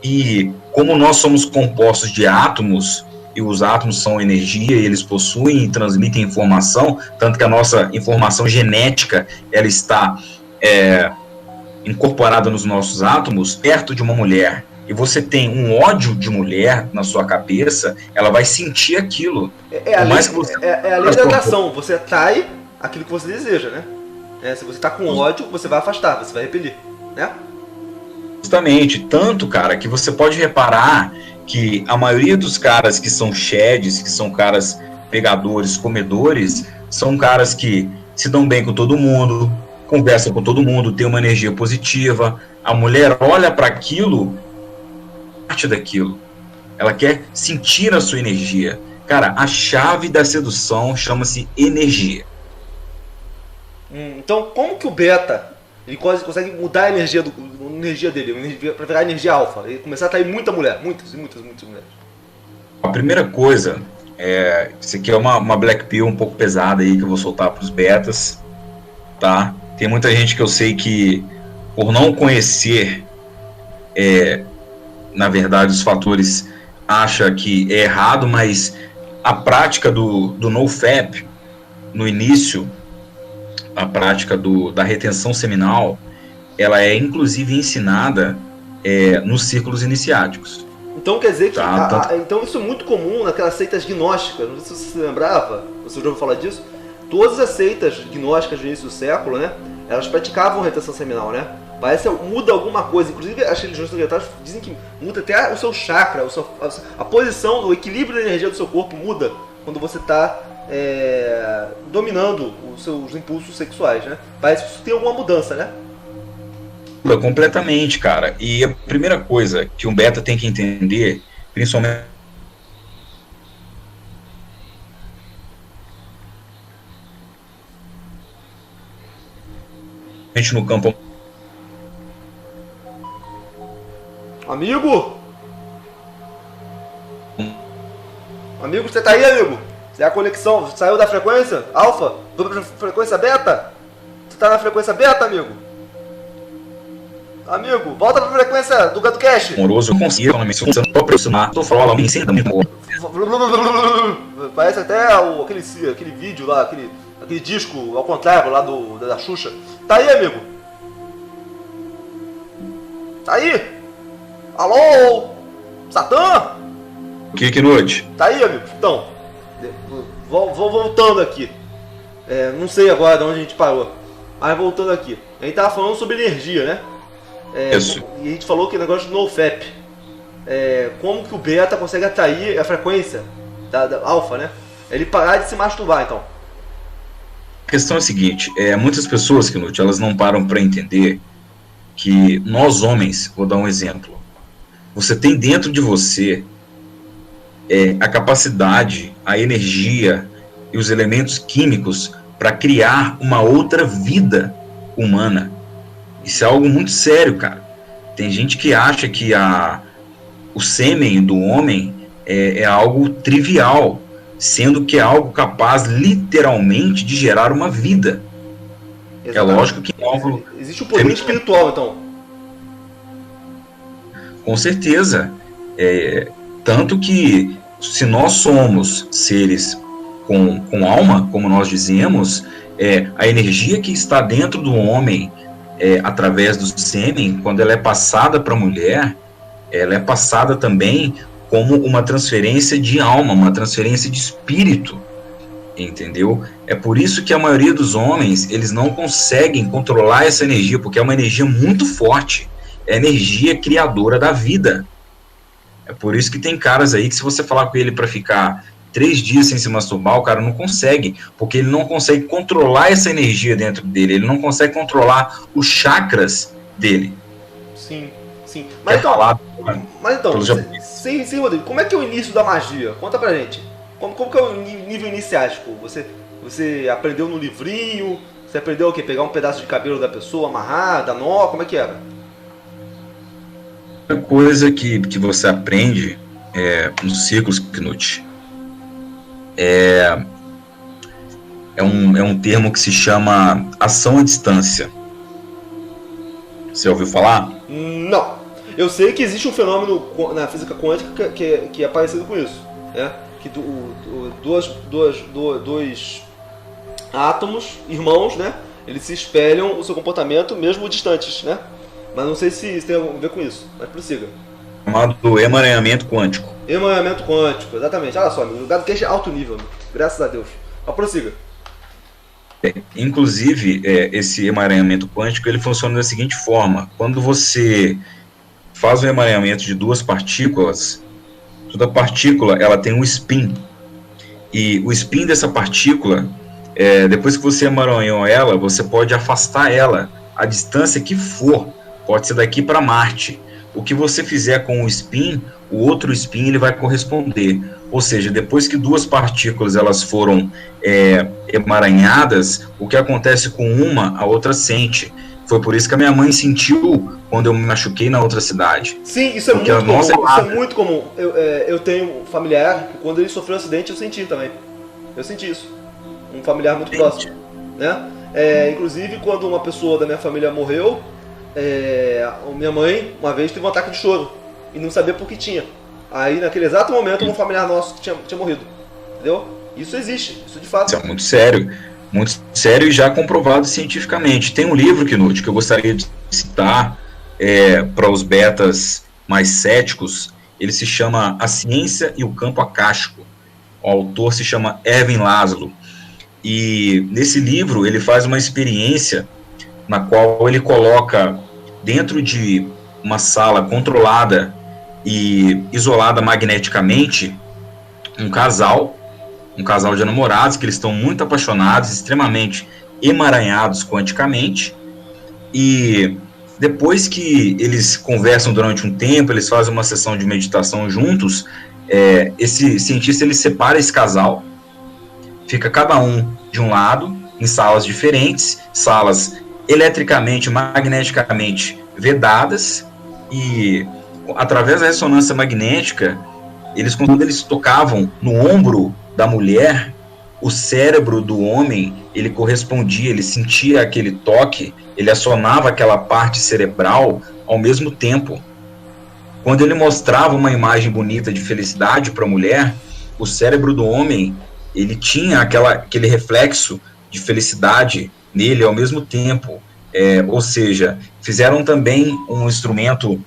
E como nós somos compostos de átomos, e os átomos são energia, e eles possuem e transmitem informação, tanto que a nossa informação genética, ela está incorporada nos nossos átomos, perto de uma mulher, e você tem um ódio de mulher na sua cabeça, ela vai sentir aquilo. A lei da atração, você atrai aquilo que você deseja, né? Se você está com ódio, você vai afastar, você vai repelir, né? Justamente, tanto, cara, que você pode reparar que a maioria dos caras que são sheds, que são caras pegadores, comedores, são caras que se dão bem com todo mundo, conversam com todo mundo, tem uma energia positiva. A mulher olha para aquilo, parte daquilo. Ela quer sentir a sua energia. Cara, a chave da sedução chama-se energia. Então, como que o beta ele consegue mudar a energia dele para virar energia alfa e começar a atrair muita mulher, muitas mulheres? A primeira coisa, isso aqui é uma black pill um pouco pesada aí que eu vou soltar para os betas, tá? Tem muita gente que eu sei que, por não conhecer, na verdade, os fatores, acha que é errado, mas a prática do NoFap, no início, a prática da retenção seminal, ela é inclusive ensinada nos círculos iniciáticos. Então quer dizer que então isso é muito comum naquelas seitas gnósticas, não sei se você se lembrava, você já ouviu falar disso? Todas as seitas gnósticas do início do século, né, elas praticavam retenção seminal, né? Parece que muda alguma coisa, inclusive as religiões ocidentais dizem que muda até o seu chakra, a posição, o equilíbrio da energia do seu corpo muda quando você está dominando os seus impulsos sexuais, né? Parece que isso tem alguma mudança, né? Completamente, cara. E a primeira coisa que um beta tem que entender, principalmente no campo... Amigo? Amigo, você tá aí, amigo? Você é a conexão, saiu da frequência alfa? Da frequência beta? Você tá na frequência beta, amigo? Amigo, volta pra frequência do GatoCast. Amoroso, consigo, não me suficiente para pressionar. Tô falando, me ensina muito. Parece até aquele vídeo lá, aquele disco ao contrário lá da Xuxa. Tá aí, amigo? Tá aí? Alô? Satã? Que noite? Tá aí, amigo? Então, vou voltando aqui. Não sei agora de onde a gente parou. Mas voltando aqui. A gente tava falando sobre energia, né? Isso. E a gente falou que o negócio do NoFap. Como que o beta consegue atrair a frequência da alfa, né? Ele parar de se masturbar, então. A questão é a seguinte, muitas pessoas, Knut, elas não param para entender que nós homens, vou dar um exemplo, você tem dentro de você a capacidade, a energia e os elementos químicos para criar uma outra vida humana. Isso é algo muito sério, cara. Tem gente que acha que o sêmen do homem é algo trivial, sendo que é algo capaz, literalmente, de gerar uma vida. Exatamente. É lógico que é algo... Existe um poder espiritual, então. Com certeza. Tanto que, se nós somos seres com alma, como nós dizemos, a energia que está dentro do homem, através do sêmen, quando ela é passada para a mulher, ela é passada também como uma transferência de alma, uma transferência de espírito, entendeu? É por isso que a maioria dos homens, eles não conseguem controlar essa energia, porque é uma energia muito forte, é a energia criadora da vida. É por isso que tem caras aí que, se você falar com ele para ficar 3 dias sem se masturbar, o cara não consegue, porque ele não consegue controlar essa energia dentro dele, ele não consegue controlar os chakras dele. Sim. Mas então, sim, Rodrigo, como é que é o início da magia? Conta pra gente. Como que é o nível iniciático? Você aprendeu no livrinho? Você aprendeu o quê? Pegar um pedaço de cabelo da pessoa, amarrar, dar nó? Como é que era? A coisa que você aprende nos ciclos, Knut, é um termo que se chama ação à distância. Você ouviu falar? Não. Eu sei que existe um fenômeno na física quântica que é parecido com isso, né? Que dois átomos, irmãos, né? Eles se espelham o seu comportamento mesmo distantes, né? Mas não sei se isso tem a ver com isso. Mas prossiga. Chamado emaranhamento quântico. Emaranhamento quântico, exatamente. Olha só, amigo. O GatoCast é alto nível, amigo. Graças a Deus. Mas prossiga. Inclusive, esse emaranhamento quântico, ele funciona da seguinte forma. Quando você faz um emaranhamento de 2 partículas, toda partícula ela tem um spin. E o spin dessa partícula, depois que você emaranhou ela, você pode afastar ela a distância que for. Pode ser daqui para Marte. O que você fizer com o spin, o outro spin ele vai corresponder. Ou seja, depois que 2 partículas elas foram emaranhadas, o que acontece com uma, a outra sente. Foi por isso que a minha mãe sentiu quando eu me machuquei na outra cidade. Sim, isso é muito comum. Isso é muito comum. Eu tenho um familiar que, quando ele sofreu um acidente, eu senti também. Eu senti isso. Um familiar muito próximo, né? Inclusive, quando uma pessoa da minha família morreu, minha mãe, uma vez, teve um ataque de choro e não sabia por que tinha. Aí, naquele exato momento, um familiar nosso tinha morrido. entendeu? Isso existe, isso de fato. Isso é muito sério e já comprovado cientificamente. Tem um livro, Knut, que eu gostaria de citar para os betas mais céticos. Ele se chama A Ciência e o Campo Acástico. O autor se chama Erwin Laszlo. E nesse livro ele faz uma experiência na qual ele coloca dentro de uma sala controlada e isolada magneticamente um casal de namorados que eles estão muito apaixonados, extremamente emaranhados quanticamente, e depois que eles conversam durante um tempo, eles fazem uma sessão de meditação juntos, esse cientista ele separa esse casal, fica cada um de um lado, em salas diferentes, salas eletricamente, magneticamente vedadas, e através da ressonância magnética, quando eles tocavam no ombro da mulher, o cérebro do homem, ele correspondia, ele sentia aquele toque, ele acionava aquela parte cerebral ao mesmo tempo. Quando ele mostrava uma imagem bonita de felicidade para a mulher, o cérebro do homem, ele tinha aquele reflexo de felicidade nele ao mesmo tempo. Ou seja, fizeram também um instrumento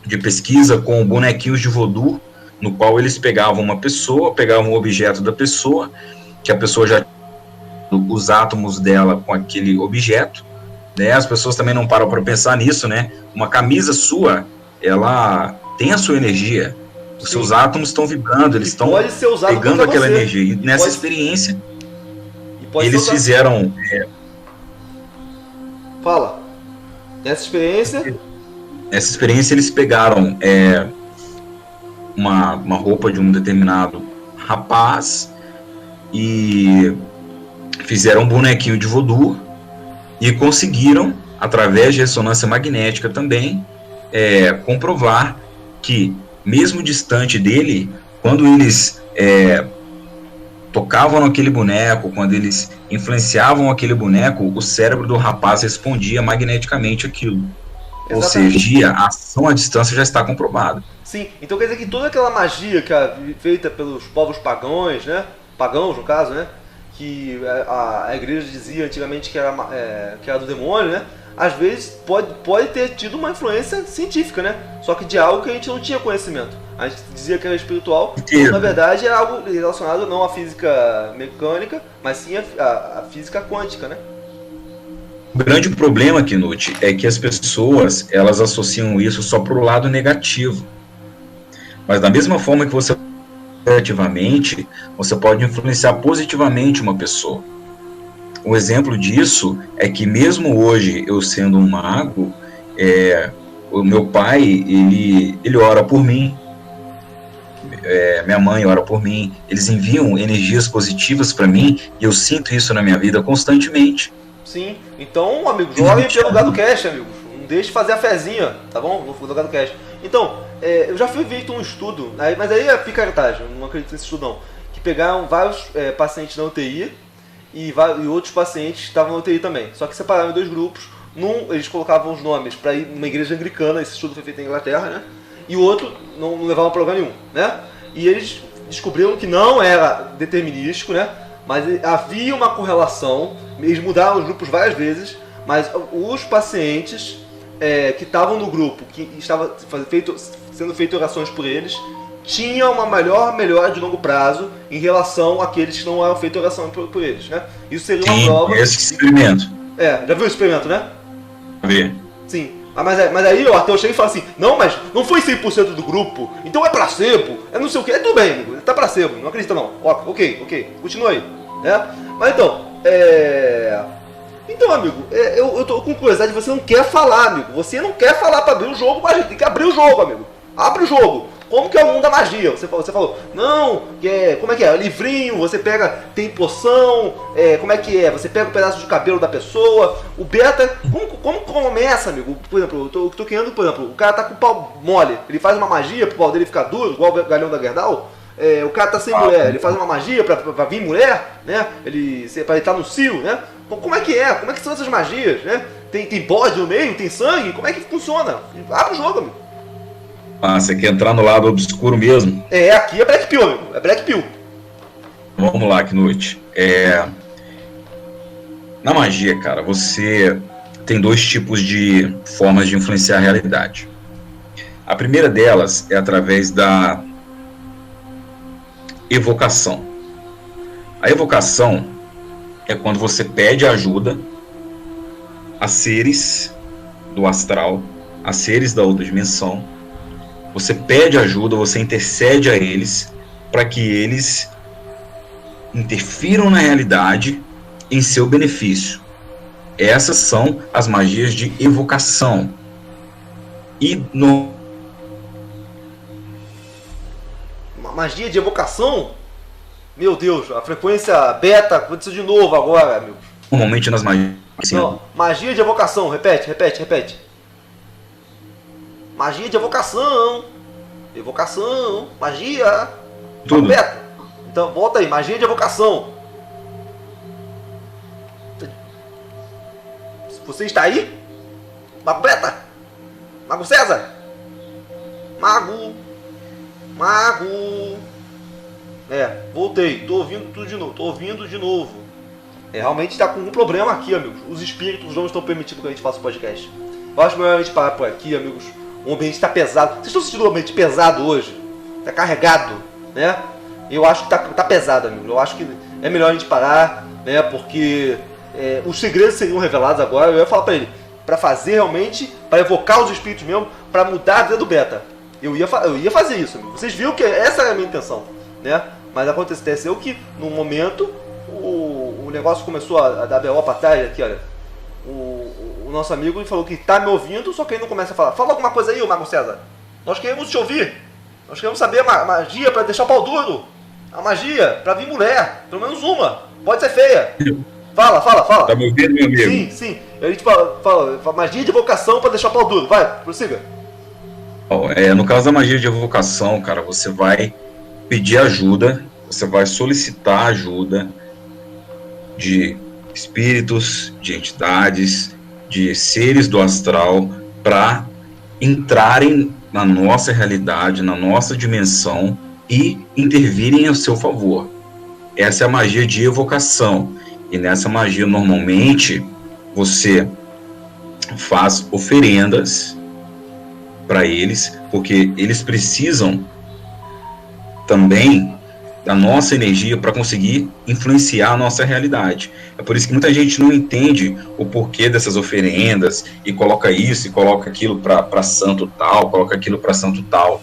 de pesquisa com bonequinhos de voodoo, no qual eles pegavam uma pessoa, pegavam um objeto da pessoa, que a pessoa já tinha os átomos dela com aquele objeto, né? As pessoas também não param para pensar nisso, né? Uma camisa sua, ela tem a sua energia, os seus átomos estão vibrando, eles estão pegando aquela energia. E nessa experiência, eles fizeram... Fala. Nessa experiência eles pegaram uma roupa de um determinado rapaz e fizeram um bonequinho de voodoo e conseguiram, através de ressonância magnética também, comprovar que, mesmo distante dele, quando eles tocavam naquele boneco, quando eles influenciavam aquele boneco, o cérebro do rapaz respondia magneticamente aquilo. Ou seja, a ação à distância já está comprovada. Sim, então quer dizer que toda aquela magia que é feita pelos povos pagãos, né? Pagãos, no caso, né? Que a igreja dizia antigamente que era do demônio, né? Às vezes pode ter tido uma influência científica, né? Só que de algo que a gente não tinha conhecimento. A gente dizia que era espiritual, mas na verdade era algo relacionado não à física mecânica, mas sim à física quântica, né? O grande problema, Knut, é que as pessoas, elas associam isso só para o lado negativo. Mas da mesma forma que você negativamente, você pode influenciar positivamente uma pessoa. Um exemplo disso é que mesmo hoje, eu sendo um mago, o meu pai, ele ora por mim, minha mãe ora por mim, eles enviam energias positivas para mim e eu sinto isso na minha vida constantemente. Sim, então, amigo, jogue pelo Gado Cash, amigo. Não deixe de fazer a fezinha, tá bom? No Gado Cash. Então, eu já fui feito um estudo, mas aí é picaretagem, não acredito nesse estudo não. Que pegaram vários pacientes na UTI e outros pacientes que estavam na UTI também. Só que separaram em dois grupos. Num, eles colocavam os nomes para ir numa igreja anglicana, esse estudo foi feito na Inglaterra, né? E o outro não levavam para lugar nenhum, né? E eles descobriram que não era determinístico, né? Mas havia uma correlação, eles mudaram os grupos várias vezes, mas os pacientes que estavam no grupo, que estava sendo feito orações por eles, tinham uma melhora de longo prazo em relação àqueles que não eram feitas oração por eles, né? Isso seria uma prova... Esse experimento. Já viu o experimento, né? Vi. Sim. Mas aí o Arthur chega e fala assim, não, mas não foi 100% do grupo, então é placebo, é não sei o que, tudo bem, amigo, tá placebo, não acredita não, ok, continua aí, né? Mas então, amigo, eu tô com curiosidade, você não quer falar, amigo, você não quer falar pra abrir o jogo, mas a gente tem que abrir o jogo, amigo, abre o jogo. Como que é o mundo da magia? Você falou, não, como é que é? Livrinho, você tem poção, como é que é? Você pega um pedaço de cabelo da pessoa, o beta, como começa, amigo? Por exemplo, eu tô querendo, o cara tá com o pau mole, ele faz uma magia pro pau dele ficar duro, igual o galhão da Gerdau, o cara tá sem mulher, ele faz uma magia pra vir mulher, né? Pra ele estar no cio, né? Como é que é? Como é que são essas magias, né? Tem bode no meio, tem sangue, como é que funciona? Abre o jogo, amigo. Ah, você quer entrar no lado obscuro mesmo? Aqui é Black Pill, amigo. É Black Pill. Vamos lá, Knut. Na magia, cara, você tem dois tipos de formas de influenciar a realidade. A primeira delas é através da evocação. A evocação é quando você pede ajuda a seres do astral, a seres da outra dimensão. Você pede ajuda, você intercede a eles para que eles interfiram na realidade em seu benefício. Essas são as magias de evocação. E Magia de evocação? Meu Deus, a frequência beta aconteceu de novo agora, amigo. Normalmente nas magias... Não, magia de evocação, repete. Magia de evocação. Evocação, magia. Tudo. Beta. Então, volta aí, magia de evocação. Você está aí? Mago Beta? Mago César? Mago. Voltei. Tô ouvindo tudo de novo. Realmente está com um problema aqui, amigos. Os espíritos não estão permitindo que a gente faça o podcast. Eu acho melhor a gente parar por aqui, amigos. O ambiente está pesado. Vocês estão sentindo o ambiente pesado hoje? Está carregado, né? Eu acho que tá pesado, amigos. Eu acho que é melhor a gente parar, né? Porque os segredos seriam revelados agora. Eu ia falar para ele, para fazer realmente, para evocar os espíritos mesmo, para mudar a vida do Beta. Eu ia fazer isso, amigo. Vocês viram que essa era a minha intenção, né? Mas aconteceu que, no momento, o negócio começou a dar B.O. para trás aqui, olha. O nosso amigo falou que tá me ouvindo, só que ele não começa a falar. Fala alguma coisa aí, Mago César. Nós queremos te ouvir. Nós queremos saber a magia para deixar o pau duro. A magia para vir mulher. Pelo menos uma. Pode ser feia. Fala. Tá me ouvindo, meu amigo? Sim. A gente fala magia de evocação para deixar o pau duro. Vai, prossiga. No caso da magia de evocação, cara, você vai pedir ajuda, você vai solicitar ajuda de espíritos, de entidades, de seres do astral para entrarem na nossa realidade, na nossa dimensão e intervirem a seu favor. Essa é a magia de evocação. E nessa magia, normalmente, você faz oferendas para eles, porque eles precisam também da nossa energia para conseguir influenciar a nossa realidade. É por isso que muita gente não entende o porquê dessas oferendas e coloca isso e coloca aquilo para santo tal, coloca aquilo para santo tal.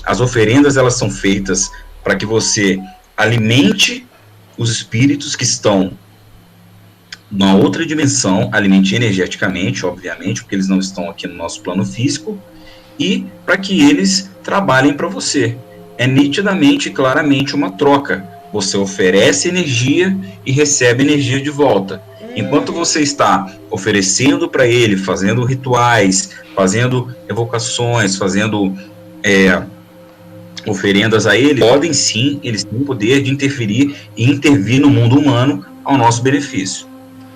As oferendas, elas são feitas para que você alimente os espíritos que estão na outra dimensão, alimente energeticamente, obviamente, porque eles não estão aqui no nosso plano físico, e para que eles trabalhem para você. É nitidamente e claramente uma troca. Você oferece energia e recebe energia de volta. Enquanto você está oferecendo para ele, fazendo rituais, fazendo evocações, fazendo oferendas a ele, eles têm o poder de interferir e intervir no mundo humano ao nosso benefício.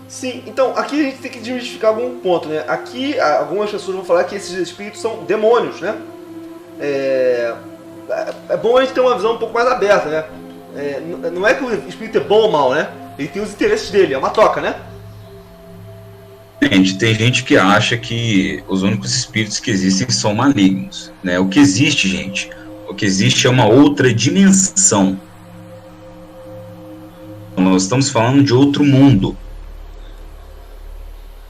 Sim, então aqui a gente tem que desmistificar algum ponto, né? Aqui algumas pessoas vão falar que esses espíritos são demônios, né? É bom a gente ter uma visão um pouco mais aberta, né? Não é que o espírito é bom ou mal, né? Ele tem os interesses dele, é uma troca, né? Tem gente que acha que os únicos espíritos que existem são malignos, né? O que existe, gente, o que existe é uma outra dimensão. Nós estamos falando de outro mundo.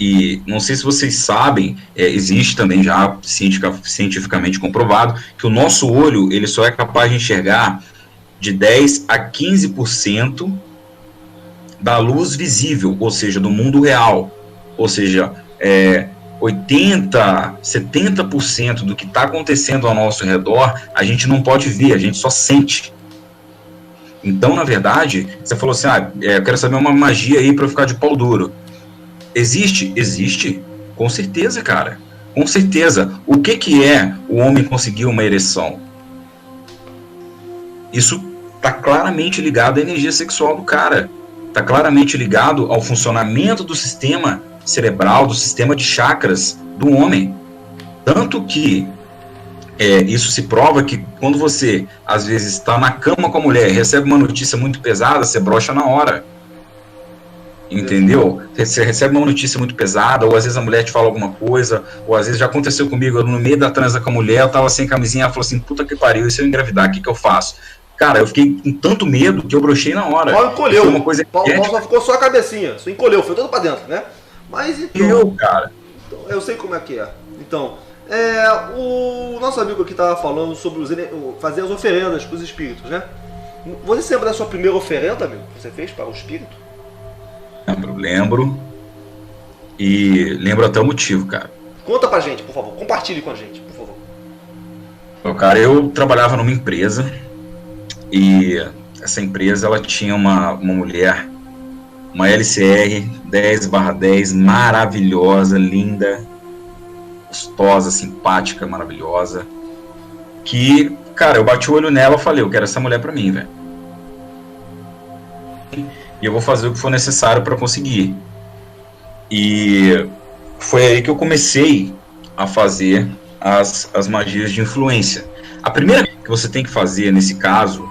E não sei se vocês sabem, existe também já cientificamente comprovado que o nosso olho ele só é capaz de enxergar de 10 a 15% da luz visível, ou seja, do mundo real. Ou seja, 80, 70% do que está acontecendo ao nosso redor, a gente não pode ver, a gente só sente. Então, na verdade, você falou assim, eu quero saber uma magia aí para eu ficar de pau duro. Existe? Existe. Com certeza, cara. Com certeza. O que é o homem conseguir uma ereção? Isso está claramente ligado à energia sexual do cara. Está claramente ligado ao funcionamento do sistema cerebral, do sistema de chakras do homem. Tanto que Isso se prova que quando você, às vezes, está na cama com a mulher, recebe uma notícia muito pesada, você brocha na hora. Entendeu? Você recebe uma notícia muito pesada, ou às vezes a mulher te fala alguma coisa, ou às vezes já aconteceu comigo, eu no meio da transa com a mulher, eu tava sem camisinha, ela falou assim, puta que pariu, e se eu engravidar, o que eu faço? Cara, eu fiquei com tanto medo que eu brochei na hora. Paulo encolheu. Foi uma coisa Paulo só ficou só a cabecinha, só encolheu, foi todo pra dentro, né? Mas então... cara. Então, eu sei como é que é. Então, o nosso amigo aqui tava falando sobre fazer as oferendas pros espíritos, né? Você se lembra da sua primeira oferenda, amigo, que você fez para o espírito? Lembro. E lembro até o motivo, cara. Conta pra gente, por favor. Compartilhe com a gente, por favor. Bom, cara, eu trabalhava numa empresa e essa empresa ela tinha uma mulher, uma LCR 10/10, maravilhosa, linda, gostosa, simpática, maravilhosa. Que, cara, eu bati o olho nela e falei, eu quero essa mulher pra mim, velho. E eu vou fazer o que for necessário para conseguir. E foi aí que eu comecei a fazer as magias de influência. A primeira coisa que você tem que fazer nesse caso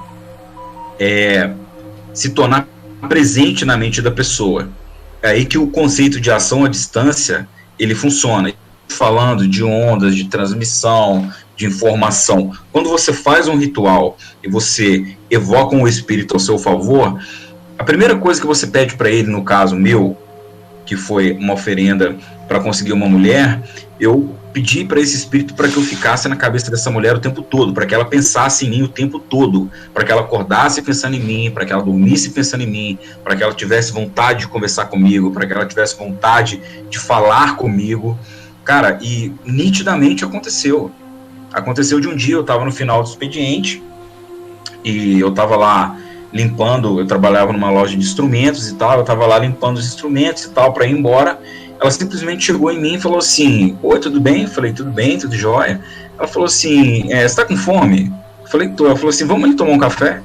é se tornar presente na mente da pessoa. É aí que o conceito de ação à distância ele funciona. Falando de ondas, de transmissão, de informação. Quando você faz um ritual e você evoca um espírito ao seu favor, a primeira coisa que você pede para ele, no caso meu, que foi uma oferenda para conseguir uma mulher, eu pedi para esse espírito para que eu ficasse na cabeça dessa mulher o tempo todo, para que ela pensasse em mim o tempo todo, para que ela acordasse pensando em mim, para que ela dormisse pensando em mim, para que ela tivesse vontade de conversar comigo, para que ela tivesse vontade de falar comigo. Cara, e nitidamente aconteceu. Aconteceu de um dia, eu estava no final do expediente e eu estava lá limpando, eu trabalhava numa loja de instrumentos e tal, eu estava lá limpando os instrumentos e tal para ir embora. Ela simplesmente chegou em mim e falou assim, oi, tudo bem? Eu falei, tudo bem, tudo jóia. Ela falou assim, você tá com fome? Eu falei, tô. Ela falou assim, vamos ali tomar um café?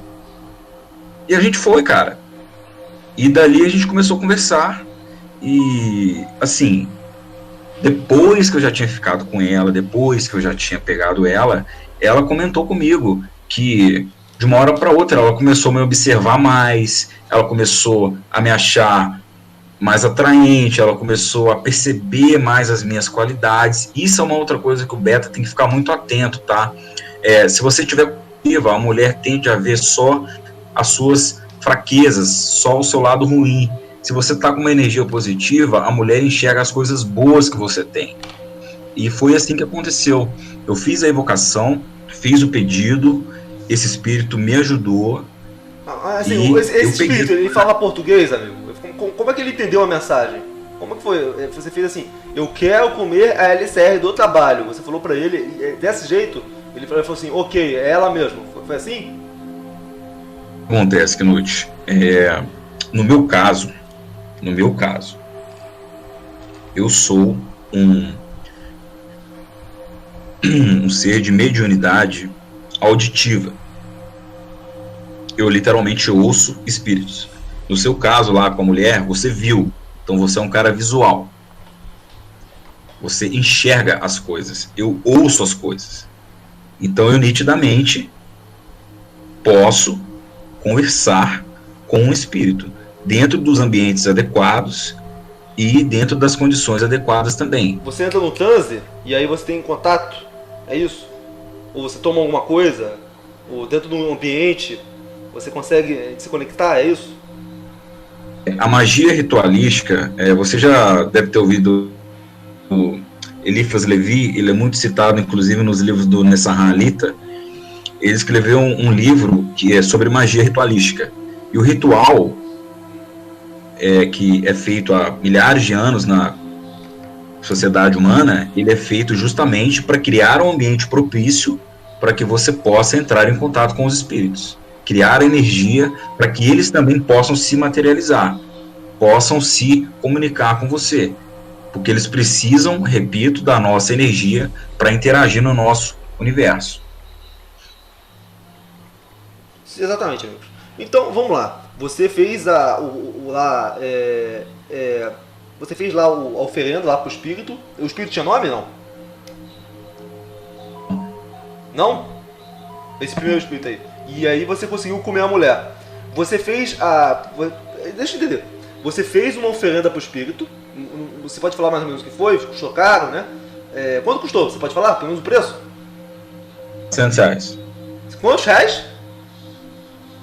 E a gente foi, cara. E dali a gente começou a conversar e, assim, depois que eu já tinha ficado com ela, depois que eu já tinha pegado ela, ela comentou comigo que de uma hora para outra ela começou a me observar mais, ela começou a me achar mais atraente, ela começou a perceber mais as minhas qualidades. Isso é uma outra coisa que o beta tem que ficar muito atento, tá? Se você tiver viva, a mulher tende a ver só as suas fraquezas, só o seu lado ruim. Se você está com uma energia positiva, a mulher enxerga as coisas boas que você tem. E foi assim que aconteceu. Eu fiz a evocação, fiz o pedido, esse espírito me ajudou. Assim, esse espírito, ele fala português, amigo? Como é que ele entendeu a mensagem? Como é que foi? Você fez assim, eu quero comer a LCR do trabalho. Você falou pra ele, desse jeito, ele falou assim, ok, é ela mesmo. Foi assim? Acontece, Knut. No meu caso, eu sou um ser de mediunidade auditiva. Eu literalmente ouço espíritos. No seu caso lá com a mulher, você viu. Então você é um cara visual. Você enxerga as coisas. Eu ouço as coisas. Então eu nitidamente posso conversar com um espírito dentro dos ambientes adequados e dentro das condições adequadas também. Você entra no transe e aí você tem contato? É isso? Ou você toma alguma coisa? Ou dentro do ambiente você consegue se conectar? É isso? A magia ritualística, você já deve ter ouvido o Eliphas Levi, ele é muito citado inclusive nos livros do Nessahan Alita. Ele escreveu um livro que é sobre magia ritualística. E o ritual que é feito há milhares de anos na sociedade humana, ele é feito justamente para criar um ambiente propício para que você possa entrar em contato com os espíritos. Criar energia para que eles também possam se materializar, possam se comunicar com você. Porque eles precisam, repito, da nossa energia para interagir no nosso universo. Exatamente, amigos. Então, vamos lá. Você fez você fez lá a oferenda lá pro espírito. O espírito tinha nome, não? Não? Esse primeiro espírito aí. E aí você conseguiu comer a mulher. Você fez a... Deixa eu entender. Você fez uma oferenda pro espírito. Você pode falar mais ou menos o que foi? Custou caro, né? Quanto custou? Você pode falar? Pelo menos o preço? R$400. Quantos reais?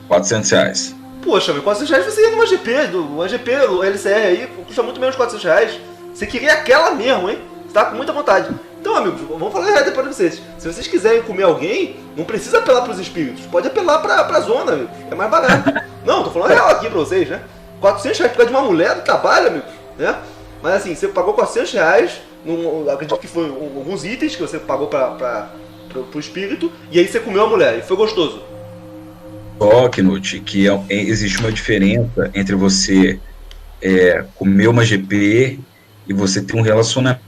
R$400. Poxa, meu, R$400 você ia numa GP, uma GP, o LCR aí, custa muito menos de R$400. Você queria aquela mesmo, hein? Você tá com muita vontade. Então, amigos, vamos falar depois pra vocês. Se vocês quiserem comer alguém, não precisa apelar pros espíritos. Pode apelar pra zona, amigos. É mais barato. Não, tô falando real aqui pra vocês, né? R$400 por causa de uma mulher do trabalho, amigos, né? Mas assim, você pagou R$400, acredito que foi alguns itens que você pagou pro espírito, e aí você comeu a mulher, e foi gostoso. Só, Knut, que existe uma diferença entre você comer uma GP e você ter um relacionamento.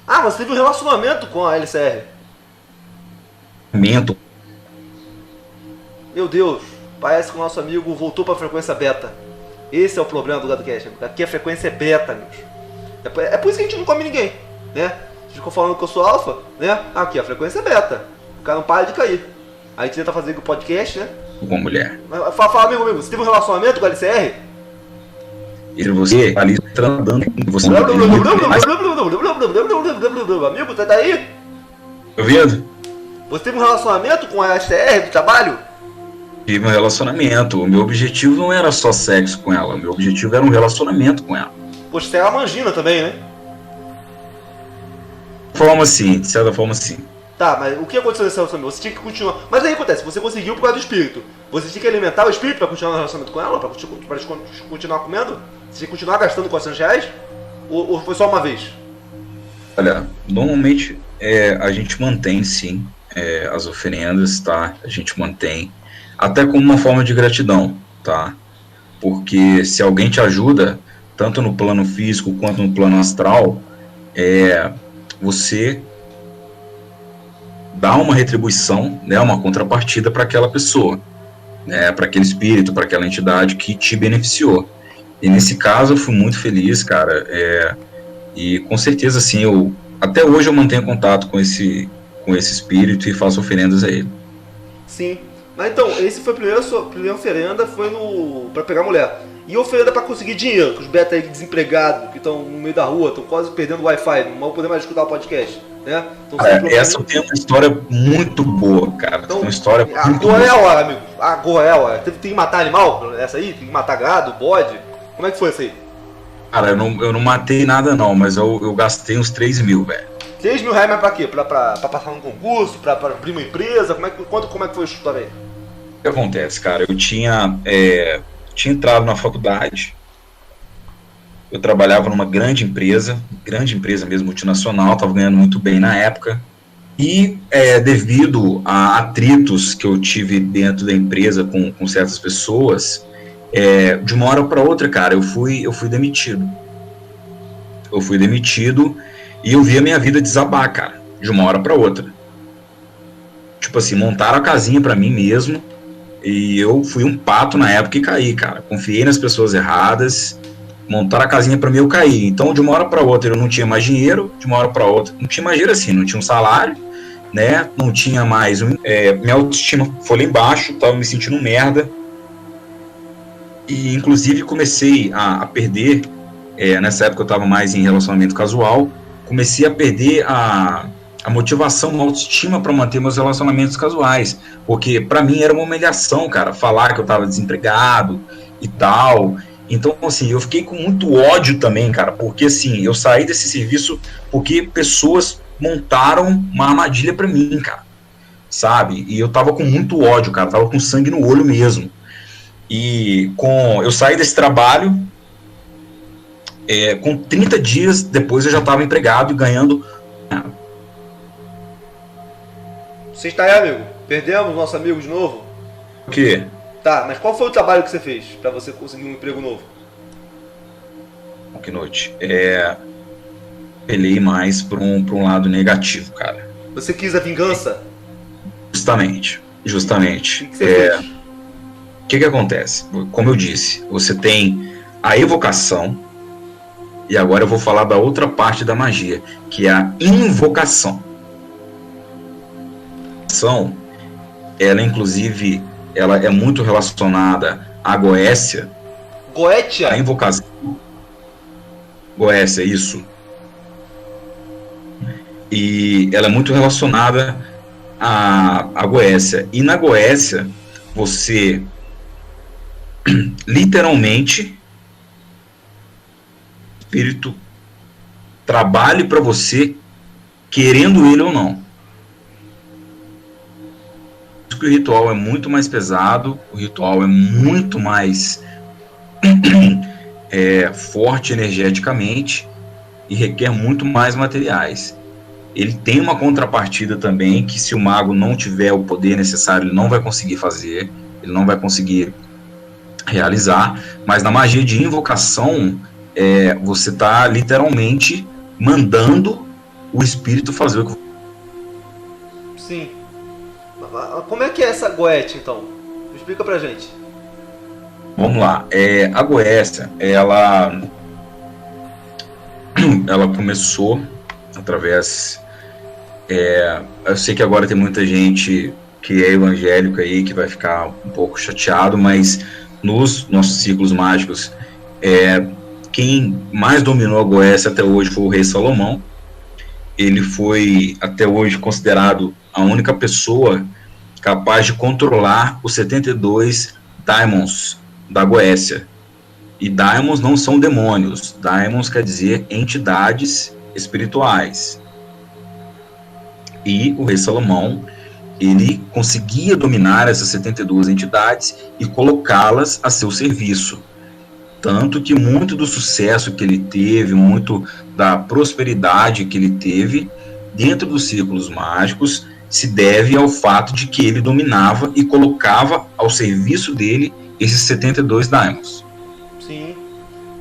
Ah, você teve um relacionamento com a LCR? Meu Deus, parece que o nosso amigo voltou pra frequência beta. Esse é o problema do GadoCast. Aqui a frequência é beta, amigos. É por isso que a gente não come ninguém, né? A gente ficou falando que eu sou alfa, né? Aqui a frequência é beta. O cara não para de cair. A gente tenta fazer o podcast, né? Com a mulher. Fala, amigo, você teve um relacionamento com a LCR? E você ali transando, você não Amigo, tá daí? ouvindo? Você teve um relacionamento com a LCR do trabalho? Tive um relacionamento. O meu objetivo não era só sexo com ela. O meu objetivo era um relacionamento com ela. Poxa, você é uma mangina também, né? De certa forma sim. Tá, mas o que aconteceu nesse relacionamento? Você tinha que continuar. Mas aí acontece, você conseguiu por causa do espírito. Você tinha que alimentar o espírito pra continuar no relacionamento com ela? Pra continuar comendo? Você tinha que continuar gastando R$400? Ou foi só uma vez? Olha, normalmente a gente mantém sim as oferendas, tá? A gente mantém. Até como uma forma de gratidão, tá? Porque se alguém te ajuda, tanto no plano físico quanto no plano astral, você dá uma retribuição, né, uma contrapartida para aquela pessoa, né, para aquele espírito, para aquela entidade que te beneficiou. E nesse caso eu fui muito feliz, cara, e com certeza assim, até hoje eu mantenho contato com esse espírito e faço oferendas a ele. Sim. Mas então, esse foi a primeira oferenda, foi pra pegar mulher. E oferenda pra conseguir dinheiro, que os beta aí desempregados, que estão no meio da rua, estão quase perdendo o Wi-Fi, não vão poder mais escutar o podcast, né? Essa tem uma história muito boa, cara. Então, tem uma história muito agora boa. é a hora, amigo. Agora é a hora. Tem que matar animal? Essa aí? Tem que matar gado, bode? Como é que foi isso aí? Cara, eu não matei nada não, mas eu gastei uns 3 mil, velho. 3 mil reais, mas pra quê? Pra passar num concurso? Pra abrir uma empresa? Como é que foi a história aí? O que acontece, cara? Eu tinha entrado na faculdade, eu trabalhava numa grande empresa mesmo, multinacional, estava ganhando muito bem na época, e devido a atritos que eu tive dentro da empresa com certas pessoas, de uma hora para outra, cara, eu fui demitido. Eu fui demitido e eu vi a minha vida desabar, cara, de uma hora para outra. Tipo assim, montaram a casinha para mim mesmo, e eu fui um pato na época e caí, cara. Confiei nas pessoas erradas, montaram a casinha pra mim e eu caí. Então, de uma hora pra outra, eu não tinha mais dinheiro, de uma hora pra outra, não tinha mais dinheiro assim, não tinha um salário, né? Não tinha mais... minha autoestima foi lá embaixo, tava me sentindo merda. E, inclusive, comecei a perder, nessa época eu tava mais em relacionamento casual, comecei a perder a motivação, a autoestima para manter meus relacionamentos casuais, porque para mim era uma humilhação, cara, falar que eu tava desempregado e tal. Então, assim, eu fiquei com muito ódio também, cara, porque assim, eu saí desse serviço porque pessoas montaram uma armadilha para mim, cara, sabe? E eu tava com muito ódio, cara, tava com sangue no olho mesmo. E eu saí desse trabalho, com 30 dias depois eu já tava empregado e ganhando. Você está aí, amigo? Perdemos nosso amigo de novo? O quê? Tá, mas qual foi o trabalho que você fez pra você conseguir um emprego novo? Que noite. Apelei mais para um lado negativo, cara. Você quis a vingança? Justamente. O que você fez? O que acontece? Como eu disse, você tem a evocação, e agora eu vou falar da outra parte da magia, que é a invocação. invocação, ela inclusive, ela é muito relacionada à Goécia. Goetia? A invocação... Goécia, isso. E ela é muito relacionada à Goécia. E na Goécia, você literalmente, o espírito trabalhe para você, querendo ele ou não. O ritual é muito mais pesado, o ritual é muito mais forte energeticamente e requer muito mais materiais. Ele tem uma contrapartida também, que se o mago não tiver o poder necessário, ele não vai conseguir fazer, ele não vai conseguir realizar, mas na magia de invocação, você está literalmente mandando o espírito fazer o que... Sim. Como é que é essa Goetia, então? Explica pra gente. Vamos lá. A Goécia, ela começou através... eu sei que agora tem muita gente que é evangélico aí, que vai ficar um pouco chateado, mas nos nossos ciclos mágicos, quem mais dominou a Goécia até hoje foi o rei Salomão. Ele foi até hoje considerado a única pessoa capaz de controlar os 72 daimons da Goécia. E daimons não são demônios, daimons quer dizer entidades espirituais. E o rei Salomão, ele conseguia dominar essas 72 entidades e colocá-las a seu serviço. Tanto que muito do sucesso que ele teve, muito da prosperidade que ele teve dentro dos círculos mágicos, se deve ao fato de que ele dominava e colocava ao serviço dele esses 72 daimons. Sim.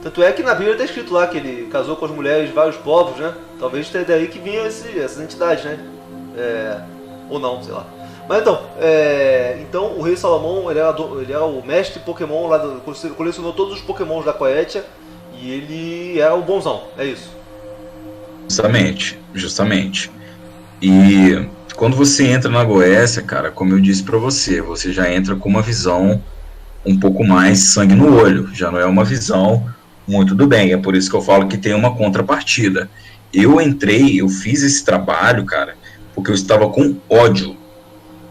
Tanto é que na Bíblia está escrito lá que ele casou com as mulheres de vários povos, né? Talvez seja daí que vinham essas entidades, né? Ou não, sei lá. Mas então o rei Salomão, ele era o mestre Pokémon lá, colecionou todos os Pokémons da Goetia e ele era o bonzão, é isso? Justamente. E quando você entra na Goécia, cara, como eu disse pra você, você já entra com uma visão um pouco mais sangue no olho, já não é uma visão muito do bem, é por isso que eu falo que tem uma contrapartida. Eu fiz esse trabalho, cara, porque eu estava com ódio.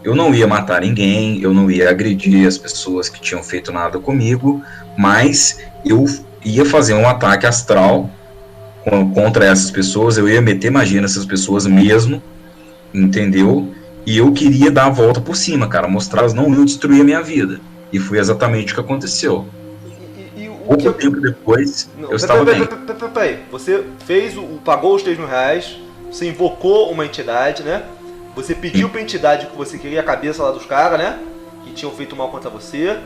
Eu não ia matar ninguém, eu não ia agredir as pessoas que tinham feito nada comigo, mas eu ia fazer um ataque astral contra essas pessoas, eu ia meter magia nessas pessoas mesmo, entendeu? E eu queria dar a volta por cima, cara, mostrar elas não iam destruir a minha vida. E foi exatamente o que aconteceu. Pouco tempo depois, eu estava bem. Peraí, você pagou os 3 mil reais, você invocou uma entidade, né? Você pediu pra entidade que você queria a cabeça lá dos caras, né? Que tinham feito mal contra você.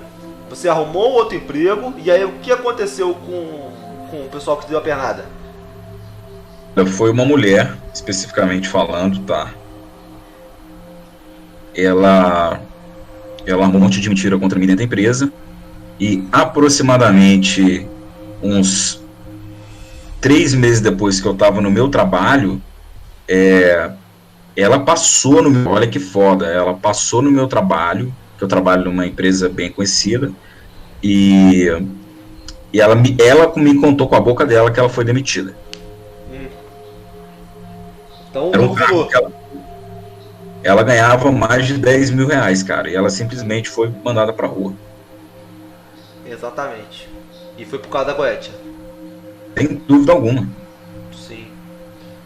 Você arrumou outro emprego, e aí o que aconteceu com o pessoal que te deu a pernada? Foi uma mulher, especificamente falando, tá? Ela armou um monte de mentira contra mim dentro da empresa, e aproximadamente uns 3 meses depois que eu tava no meu trabalho, ela passou no meu... Olha que foda, ela passou no meu trabalho, que eu trabalho numa empresa bem conhecida, e ela me contou com a boca dela que ela foi demitida. Então, era um cargo que ela ganhava mais de 10 mil reais, cara, e ela simplesmente foi mandada pra rua. Exatamente. E foi por causa da Goetia. Sem dúvida alguma. Sim.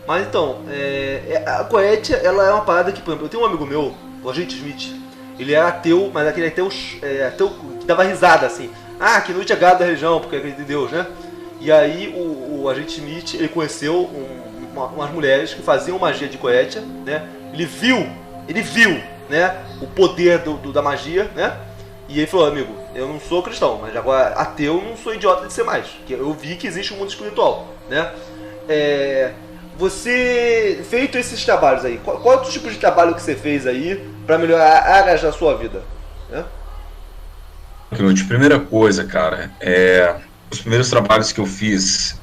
Mas então, a Goetia, ela é uma parada que, por exemplo, eu tenho um amigo meu, o agente Smith, ele era ateu, mas aquele ateu que dava risada, assim. Ah, que não tinha gado da região, porque acredita em Deus, né? E aí o agente Smith, ele conheceu umas mulheres que faziam magia de Goetia, né? Ele viu, né, o poder da magia, né? E ele falou, amigo, eu não sou cristão, mas agora ateu não sou idiota de ser mais. Porque eu vi que existe um mundo espiritual, né? Você, feito esses trabalhos aí, qual é o tipo de trabalho que você fez aí para melhorar áreas da sua vida? Né? De primeira coisa, cara, os primeiros trabalhos que eu fiz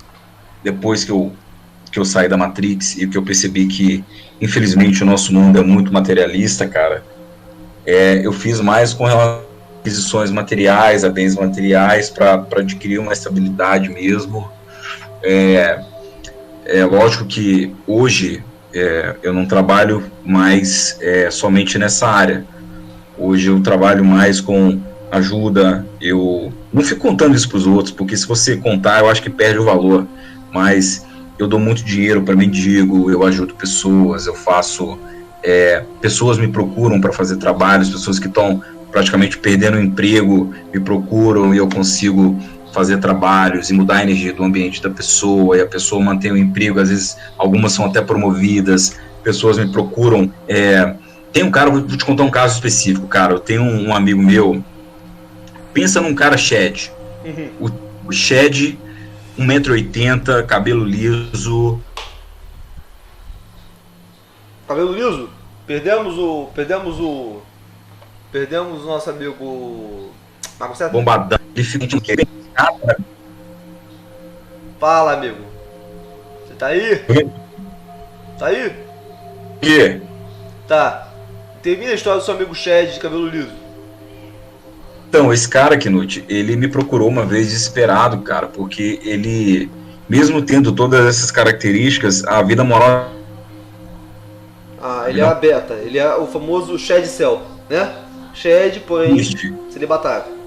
depois que eu que eu saí da Matrix e que eu percebi que, infelizmente, o nosso mundo é muito materialista, cara, eu fiz mais com relação a aquisições materiais, a bens materiais, para adquirir uma estabilidade mesmo. É lógico que hoje eu não trabalho mais somente nessa área. Hoje eu trabalho mais com ajuda. Eu não fico contando isso para os outros, porque se você contar, eu acho que perde o valor. Mas eu dou muito dinheiro para mendigo, eu ajudo pessoas, eu faço. Pessoas me procuram para fazer trabalhos, pessoas que estão praticamente perdendo o emprego me procuram e eu consigo fazer trabalhos e mudar a energia do ambiente da pessoa, e a pessoa mantém o emprego, às vezes algumas são até promovidas, pessoas me procuram. Tem um cara, vou te contar um caso específico, cara, eu tenho um amigo meu, pensa num cara Shed, o Shed, 1,80 m, cabelo liso. Cabelo liso? Perdemos o nosso amigo Marcos César? Bombadão, ele fica Fala, amigo. Você tá aí? Tá aí? O quê? Tá. Termina a história do seu amigo Shed de cabelo liso. Então, esse cara, Knut, ele me procurou uma vez desesperado, cara, porque ele, mesmo tendo todas essas características, a vida moral... Ele é a beta, ele é o famoso Shed Cell, né? Shed, porém, celibatário.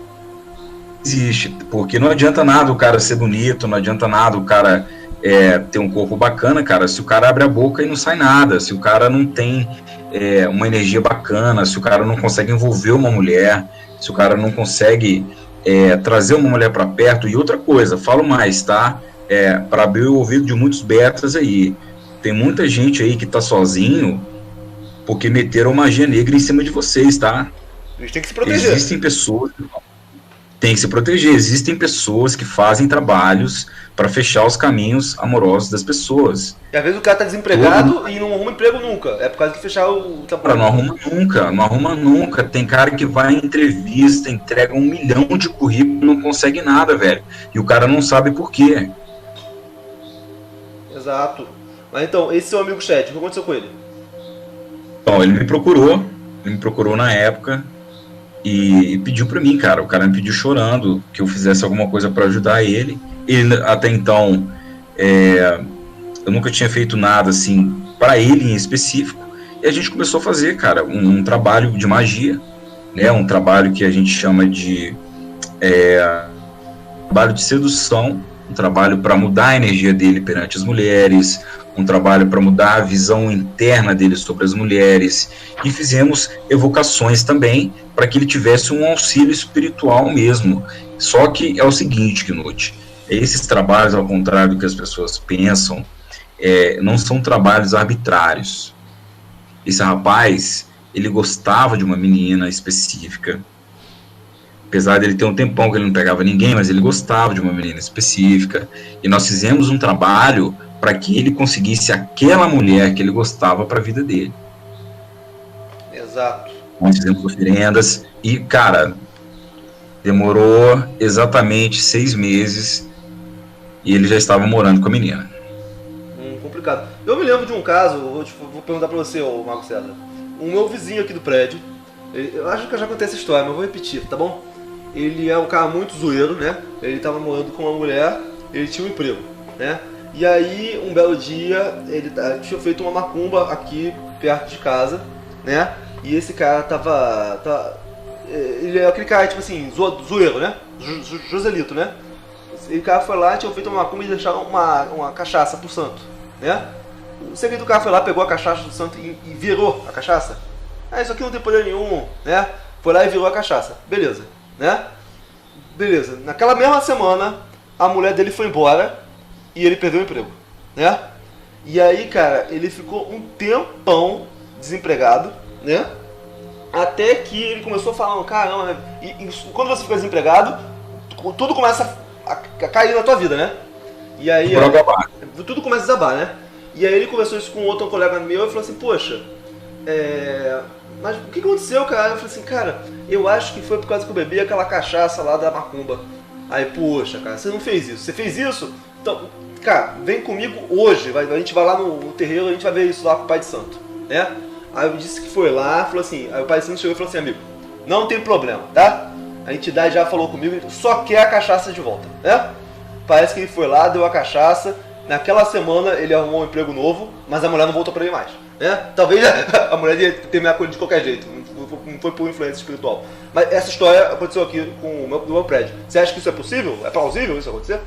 Existe, porque não adianta nada o cara ser bonito, não adianta nada o cara ter um corpo bacana, cara, se o cara abre a boca e não sai nada, se o cara não tem uma energia bacana, se o cara não consegue envolver uma mulher, se o cara não consegue trazer uma mulher para perto. E outra coisa, falo mais, tá? Para abrir o ouvido de muitos betas aí, tem muita gente aí que tá sozinho porque meteram magia negra em cima de vocês, tá? A gente tem que se proteger. Existem pessoas... Tem que se proteger. Existem pessoas que fazem trabalhos para fechar os caminhos amorosos das pessoas. E às vezes o cara tá desempregado e não arruma emprego nunca. É por causa de fechar o trabalho. Não arruma nunca. Tem cara que vai em entrevista, entrega 1 milhão de currículos e não consegue nada, velho. E o cara não sabe por quê. Exato. Mas então, esse seu amigo Chet, o que aconteceu com ele? Então, ele me procurou na época e pediu pra mim, cara. O cara me pediu chorando que eu fizesse alguma coisa pra ajudar ele. Ele, até então, eu nunca tinha feito nada assim pra ele em específico. E a gente começou a fazer, cara, um trabalho de magia, né? Um trabalho que a gente chama de trabalho de sedução, um trabalho para mudar a energia dele perante as mulheres, um trabalho para mudar a visão interna dele sobre as mulheres, e fizemos evocações também para que ele tivesse um auxílio espiritual mesmo. Só que é o seguinte, Knut, esses trabalhos, ao contrário do que as pessoas pensam, não são trabalhos arbitrários. Esse rapaz, ele gostava de uma menina específica, apesar dele ter um tempão que ele não pegava ninguém, mas ele gostava de uma menina específica, e nós fizemos um trabalho para que ele conseguisse aquela mulher que ele gostava para a vida dele. Exato. Nós fizemos oferendas e, cara, demorou exatamente 6 meses e ele já estava morando com a menina. Complicado. Eu me lembro de um caso, vou perguntar para você, Marcos César. O meu vizinho aqui do prédio, eu acho que eu já contei essa história, mas vou repetir, tá bom? Ele é um cara muito zoeiro, né? Ele estava morando com uma mulher, ele tinha um emprego, né? E aí, um belo dia, ele tinha feito uma macumba aqui perto de casa, né? E esse cara ele é aquele cara, tipo assim, zoeiro, né? Joselito, né? O cara foi lá, tinha feito uma macumba e deixaram uma cachaça pro santo, né? O segredo do cara foi lá, pegou a cachaça do santo e virou a cachaça. Isso aqui não tem poder nenhum, né? Foi lá e virou a cachaça. Beleza, né? Beleza. Naquela mesma semana, a mulher dele foi embora e ele perdeu o emprego, né? E aí, cara, ele ficou um tempão desempregado, né? Até que ele começou falando, caramba, e quando você fica desempregado, tudo começa a cair na tua vida, né? E aí, tudo começa a desabar, né? E aí ele conversou isso com outro colega meu e falou assim, poxa, mas o que aconteceu, cara? Eu falei assim, cara, eu acho que foi por causa que eu bebi aquela cachaça lá da macumba. Aí, poxa, cara, você não fez isso. Você fez isso? Então, cara, vem comigo hoje. A gente vai lá no terreiro, a gente vai ver isso lá com o pai de santo, né? Aí eu disse que foi lá, falou assim, aí o pai de santo chegou e falou assim, amigo, não tem problema, tá? A entidade já falou comigo, ele só quer a cachaça de volta, né? Parece que ele foi lá, deu a cachaça, naquela semana ele arrumou um emprego novo, mas a mulher não voltou pra ele mais, né? Talvez a mulher ia terminar com ele de qualquer jeito, não foi por influência espiritual. Mas essa história aconteceu aqui com o meu prédio. Você acha que isso é possível? É plausível isso acontecer?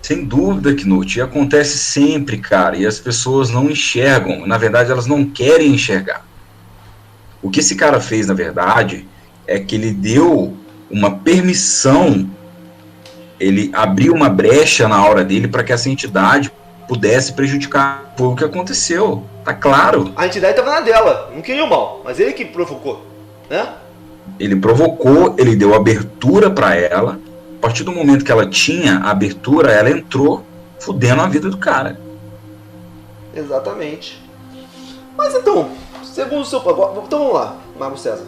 Sem dúvida, Knut, e acontece sempre, cara, e as pessoas não enxergam, na verdade elas não querem enxergar. O que esse cara fez, na verdade, é que ele deu uma permissão, ele abriu uma brecha na hora dele para que essa entidade pudesse prejudicar. Foi o que aconteceu, tá claro. A entidade estava na dela, não queria o mal, mas ele que provocou, né? Ele provocou, ele deu abertura para ela. A partir do momento que ela tinha a abertura, ela entrou fudendo a vida do cara. Exatamente. Mas então, segundo o seu... Então vamos lá, Mago César.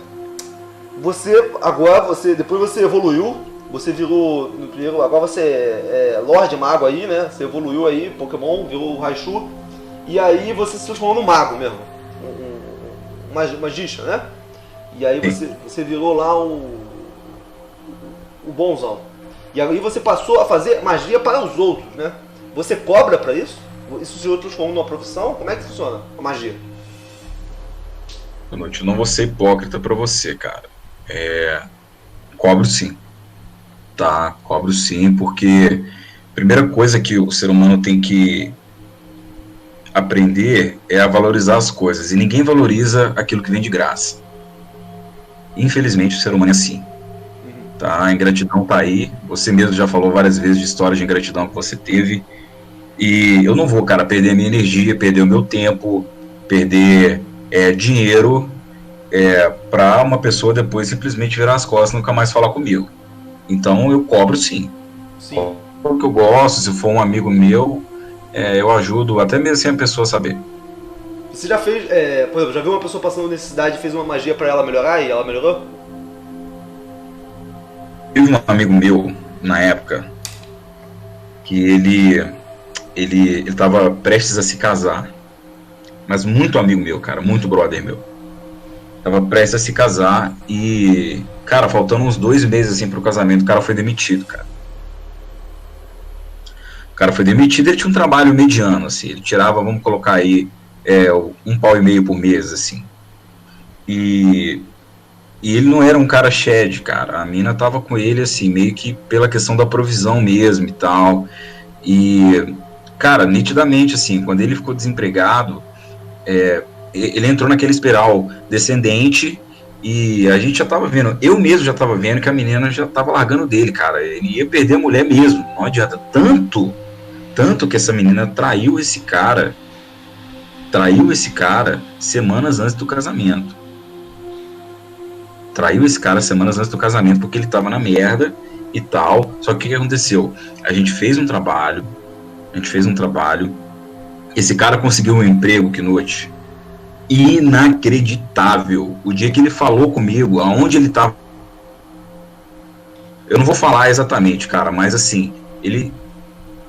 Depois você evoluiu, você virou no primeiro, agora você é Lorde Mago aí, né? Você evoluiu aí, Pokémon, virou o Raichu. E aí você se transformou no Mago mesmo. Um magista, né? E aí você virou lá o bonzão. E aí você passou a fazer magia para os outros, né? Você cobra para isso? Isso se outros transformam numa profissão? Como é que funciona a magia? Eu não vou ser hipócrita para você, cara. Cobro sim. Tá, cobro sim, porque a primeira coisa que o ser humano tem que aprender é a valorizar as coisas. E ninguém valoriza aquilo que vem de graça. Infelizmente o ser humano é assim. Tá, a ingratidão tá aí. Você mesmo já falou várias vezes de histórias de ingratidão que você teve. E eu não vou, cara, perder a minha energia, perder o meu tempo, perder dinheiro para uma pessoa depois simplesmente virar as costas e nunca mais falar comigo. Então eu cobro sim. Cobro que eu gosto, se for um amigo meu, eu ajudo, até mesmo sem a pessoa saber. Você já fez, por exemplo, já viu uma pessoa passando necessidade e fez uma magia para ela melhorar e ela melhorou? Tive um amigo meu, na época, que ele estava prestes a se casar, mas muito amigo meu, cara, muito brother meu. Tava prestes a se casar e, cara, faltando uns 2 meses assim pro casamento, o cara foi demitido, cara. O cara foi demitido, ele tinha um trabalho mediano, assim, ele tirava, vamos colocar aí, £1,5 pau por mês, assim. E ele não era um cara shed, cara. A mina tava com ele, assim, meio que pela questão da provisão mesmo e tal. E, cara, nitidamente, assim, quando ele ficou desempregado, ele entrou naquela espiral descendente e a gente já tava vendo, eu mesmo já tava vendo que a menina já tava largando dele, cara. Ele ia perder a mulher mesmo, não adianta. Tanto que essa menina traiu esse cara semanas antes do casamento. Traiu esse cara semanas antes do casamento porque ele tava na merda e tal. Só que o que aconteceu? A gente fez um trabalho. Esse cara conseguiu um emprego, Knut, inacreditável. O dia que ele falou comigo, aonde ele tava, eu não vou falar exatamente, cara, mas assim, ele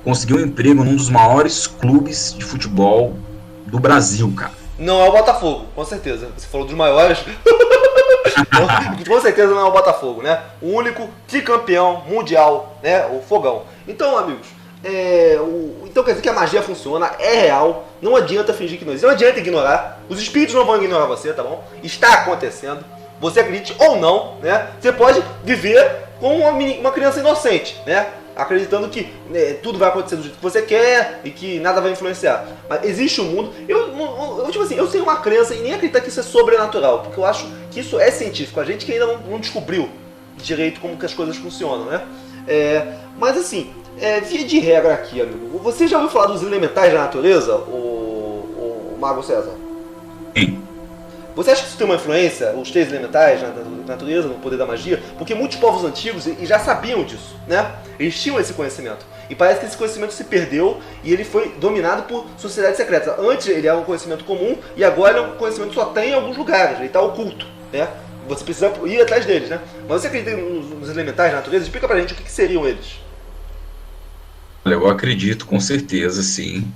conseguiu um emprego num dos maiores clubes de futebol do Brasil, cara. Não é o Botafogo, com certeza. Você falou dos maiores. Com certeza não é o Botafogo, né? O único tricampeão mundial, né? O Fogão. Então, amigos, então quer dizer que a magia funciona, é real. Não adianta fingir que não existe, não adianta ignorar. Os espíritos não vão ignorar você, tá bom? Está acontecendo. Você acredite ou não, né? Você pode viver como uma criança inocente, né? Acreditando que tudo vai acontecer do jeito que você quer e que nada vai influenciar. Mas existe um mundo. Eu tenho uma crença e nem acreditar que isso é sobrenatural, porque eu acho que isso é científico. A gente que ainda não descobriu direito como que as coisas funcionam, né? Mas assim, via de regra aqui, amigo. Você já ouviu falar dos elementais da natureza, o Mago César? Sim. Você acha que isso tem uma influência, os 3 elementais na natureza, no poder da magia? Porque muitos povos antigos já sabiam disso, né? Eles tinham esse conhecimento. E parece que esse conhecimento se perdeu e ele foi dominado por sociedades secretas. Antes ele era um conhecimento comum e agora ele é um conhecimento que só tem em alguns lugares, ele está oculto, né? você precisa ir atrás deles, né? Mas você acredita nos elementais da natureza? Explica pra gente o que seriam eles. Eu acredito com certeza, sim.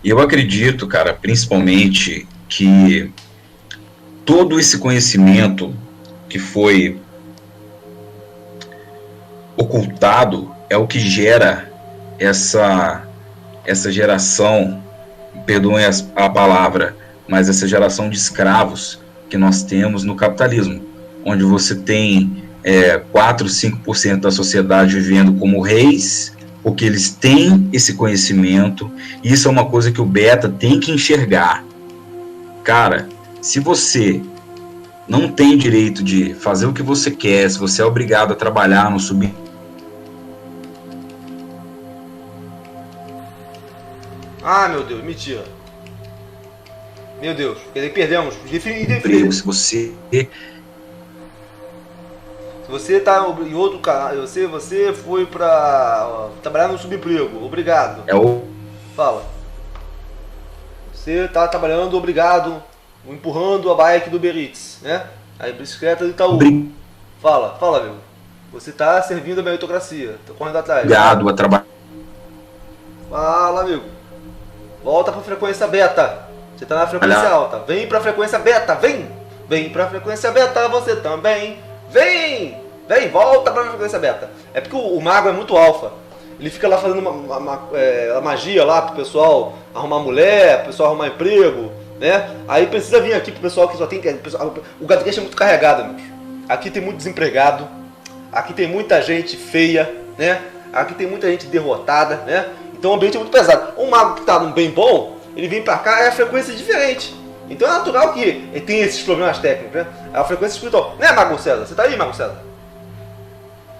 E eu acredito, cara, principalmente que todo esse conhecimento que foi ocultado é o que gera essa geração, perdoem a palavra, mas essa geração de escravos que nós temos no capitalismo, onde você tem 4, 5% da sociedade vivendo como reis, porque eles têm esse conhecimento. E isso é uma coisa que o beta tem que enxergar. Cara, se você não tem direito de fazer o que você quer, se você é obrigado a trabalhar no sub... Ah, meu Deus, mentira. Meu Deus, perdemos. Se você... Você tá em outro canal, você foi pra trabalhar no subemprego, obrigado. Fala. Você tá trabalhando, obrigado, empurrando a bike do Uber Eats, né? A bicicleta do Itaú. Fala, amigo. Você tá servindo a meritocracia, tá correndo atrás. Obrigado a trabalhar. Fala, amigo. Volta pra frequência beta. Você tá na frequência alta. Vem pra frequência beta, vem! Vem pra frequência beta, você também. Vem, volta pra frequência beta. É porque o mago é muito alfa. Ele fica lá fazendo a magia lá pro pessoal arrumar mulher, pro pessoal arrumar emprego, né? Aí precisa vir aqui pro pessoal que só tem... O GatoCast é muito carregado, amigos. Aqui tem muito desempregado. Aqui tem muita gente feia, né? Aqui tem muita gente derrotada, né? Então o ambiente é muito pesado. Um mago que tá num bem bom, ele vem pra cá, é a frequência diferente. Então é natural que ele tenha esses problemas técnicos, né? É a frequência espiritual. Né, Mago César? Você tá aí, Mago César?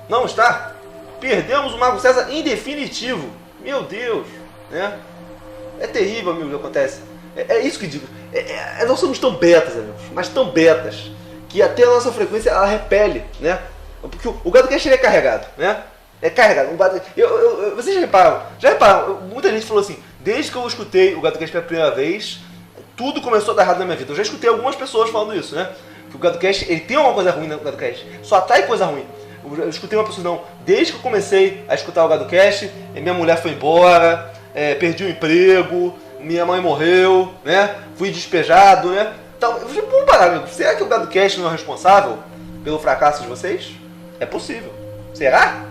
Não está? Perdemos o Mago César em definitivo. Meu Deus, né? É terrível, amigo, o que acontece. É isso que digo. Nós somos tão betas, amigos, mas tão betas, que até a nossa frequência, ela repele, né? Porque o GatoCast ele é carregado, né? É carregado. Vocês já repararam? Muita gente falou assim, desde que eu escutei o GatoCast pela primeira vez, tudo começou a dar errado na minha vida. Eu já escutei algumas pessoas falando isso, né? Que o GatoCast, ele tem uma coisa ruim no GatoCast. Só atrai coisa ruim. Eu escutei uma pessoa, não. Desde que eu comecei a escutar o GatoCast, minha mulher foi embora, perdi o emprego, minha mãe morreu, né? Fui despejado, né? Então, vamos parar, amigo. Será que o GatoCast não é responsável pelo fracasso de vocês? É possível. Será?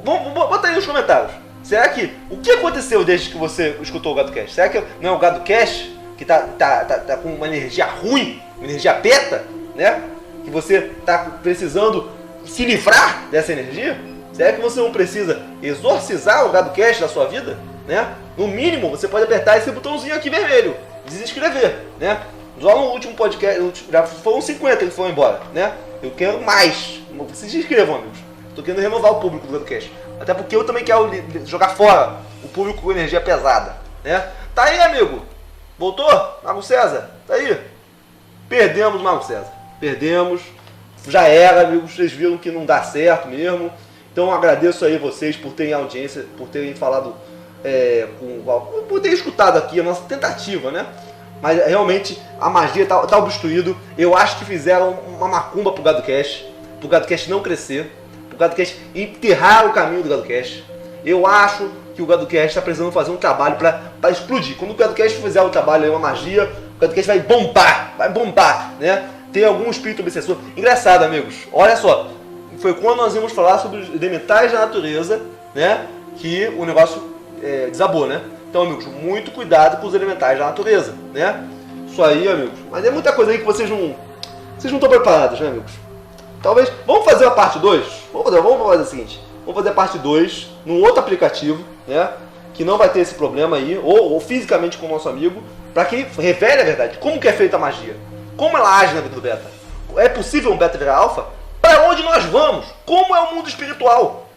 Vamos botar aí nos comentários. Será que... O que aconteceu desde que você escutou o GatoCast? Será que não é o GatoCast que tá com uma energia ruim, uma energia beta, né? Que você tá precisando se livrar dessa energia? Será que você não precisa exorcizar o GatoCast da sua vida, né? No mínimo, você pode apertar esse botãozinho aqui vermelho, desinscrever, né? Só no último podcast, já foram 50 que foram embora, né? Eu quero mais. Vocês se inscrevam, amigos. Estou querendo renovar o público do GatoCast. Até porque eu também quero jogar fora o público com energia pesada, né? Tá aí, amigo. Voltou? Mago César? Tá aí? Perdemos, Mago César. Perdemos. Já era, amigos. Vocês viram que não dá certo mesmo. Então agradeço aí vocês por terem audiência, por terem falado, por terem escutado aqui a nossa tentativa, né? Mas realmente a magia tá obstruído. Eu acho que fizeram uma macumba pro GatoCast não crescer, pro GatoCast enterrar o caminho do GatoCast. Eu acho que o GatoCast está precisando fazer um trabalho para explodir. Quando o GatoCast fizer o trabalho, uma magia, o GatoCast vai bombar, né? Tem algum espírito obsessor. Engraçado, amigos, olha só, foi quando nós íamos falar sobre os elementais da natureza, né, que o negócio desabou, né? Então, amigos, muito cuidado com os elementais da natureza, né? Isso aí, amigos. Mas é muita coisa aí que vocês não estão preparados, né, amigos? Talvez, vamos fazer a parte 2? Vamos fazer o seguinte, vamos fazer a parte 2 num outro aplicativo, né? Que não vai ter esse problema aí, ou fisicamente com o nosso amigo, para que revele a verdade. Como que é feita a magia? Como ela age na vida do beta? É possível um beta virar alfa? Para onde nós vamos? Como é o mundo espiritual?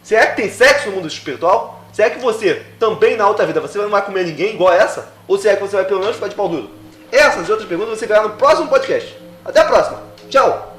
Será que tem sexo no mundo espiritual? Será que você, também na outra vida, você não vai comer ninguém igual a essa? Ou será que você vai pelo menos ficar de pau duro? Essas e outras perguntas você verá no próximo podcast. Até a próxima. Tchau!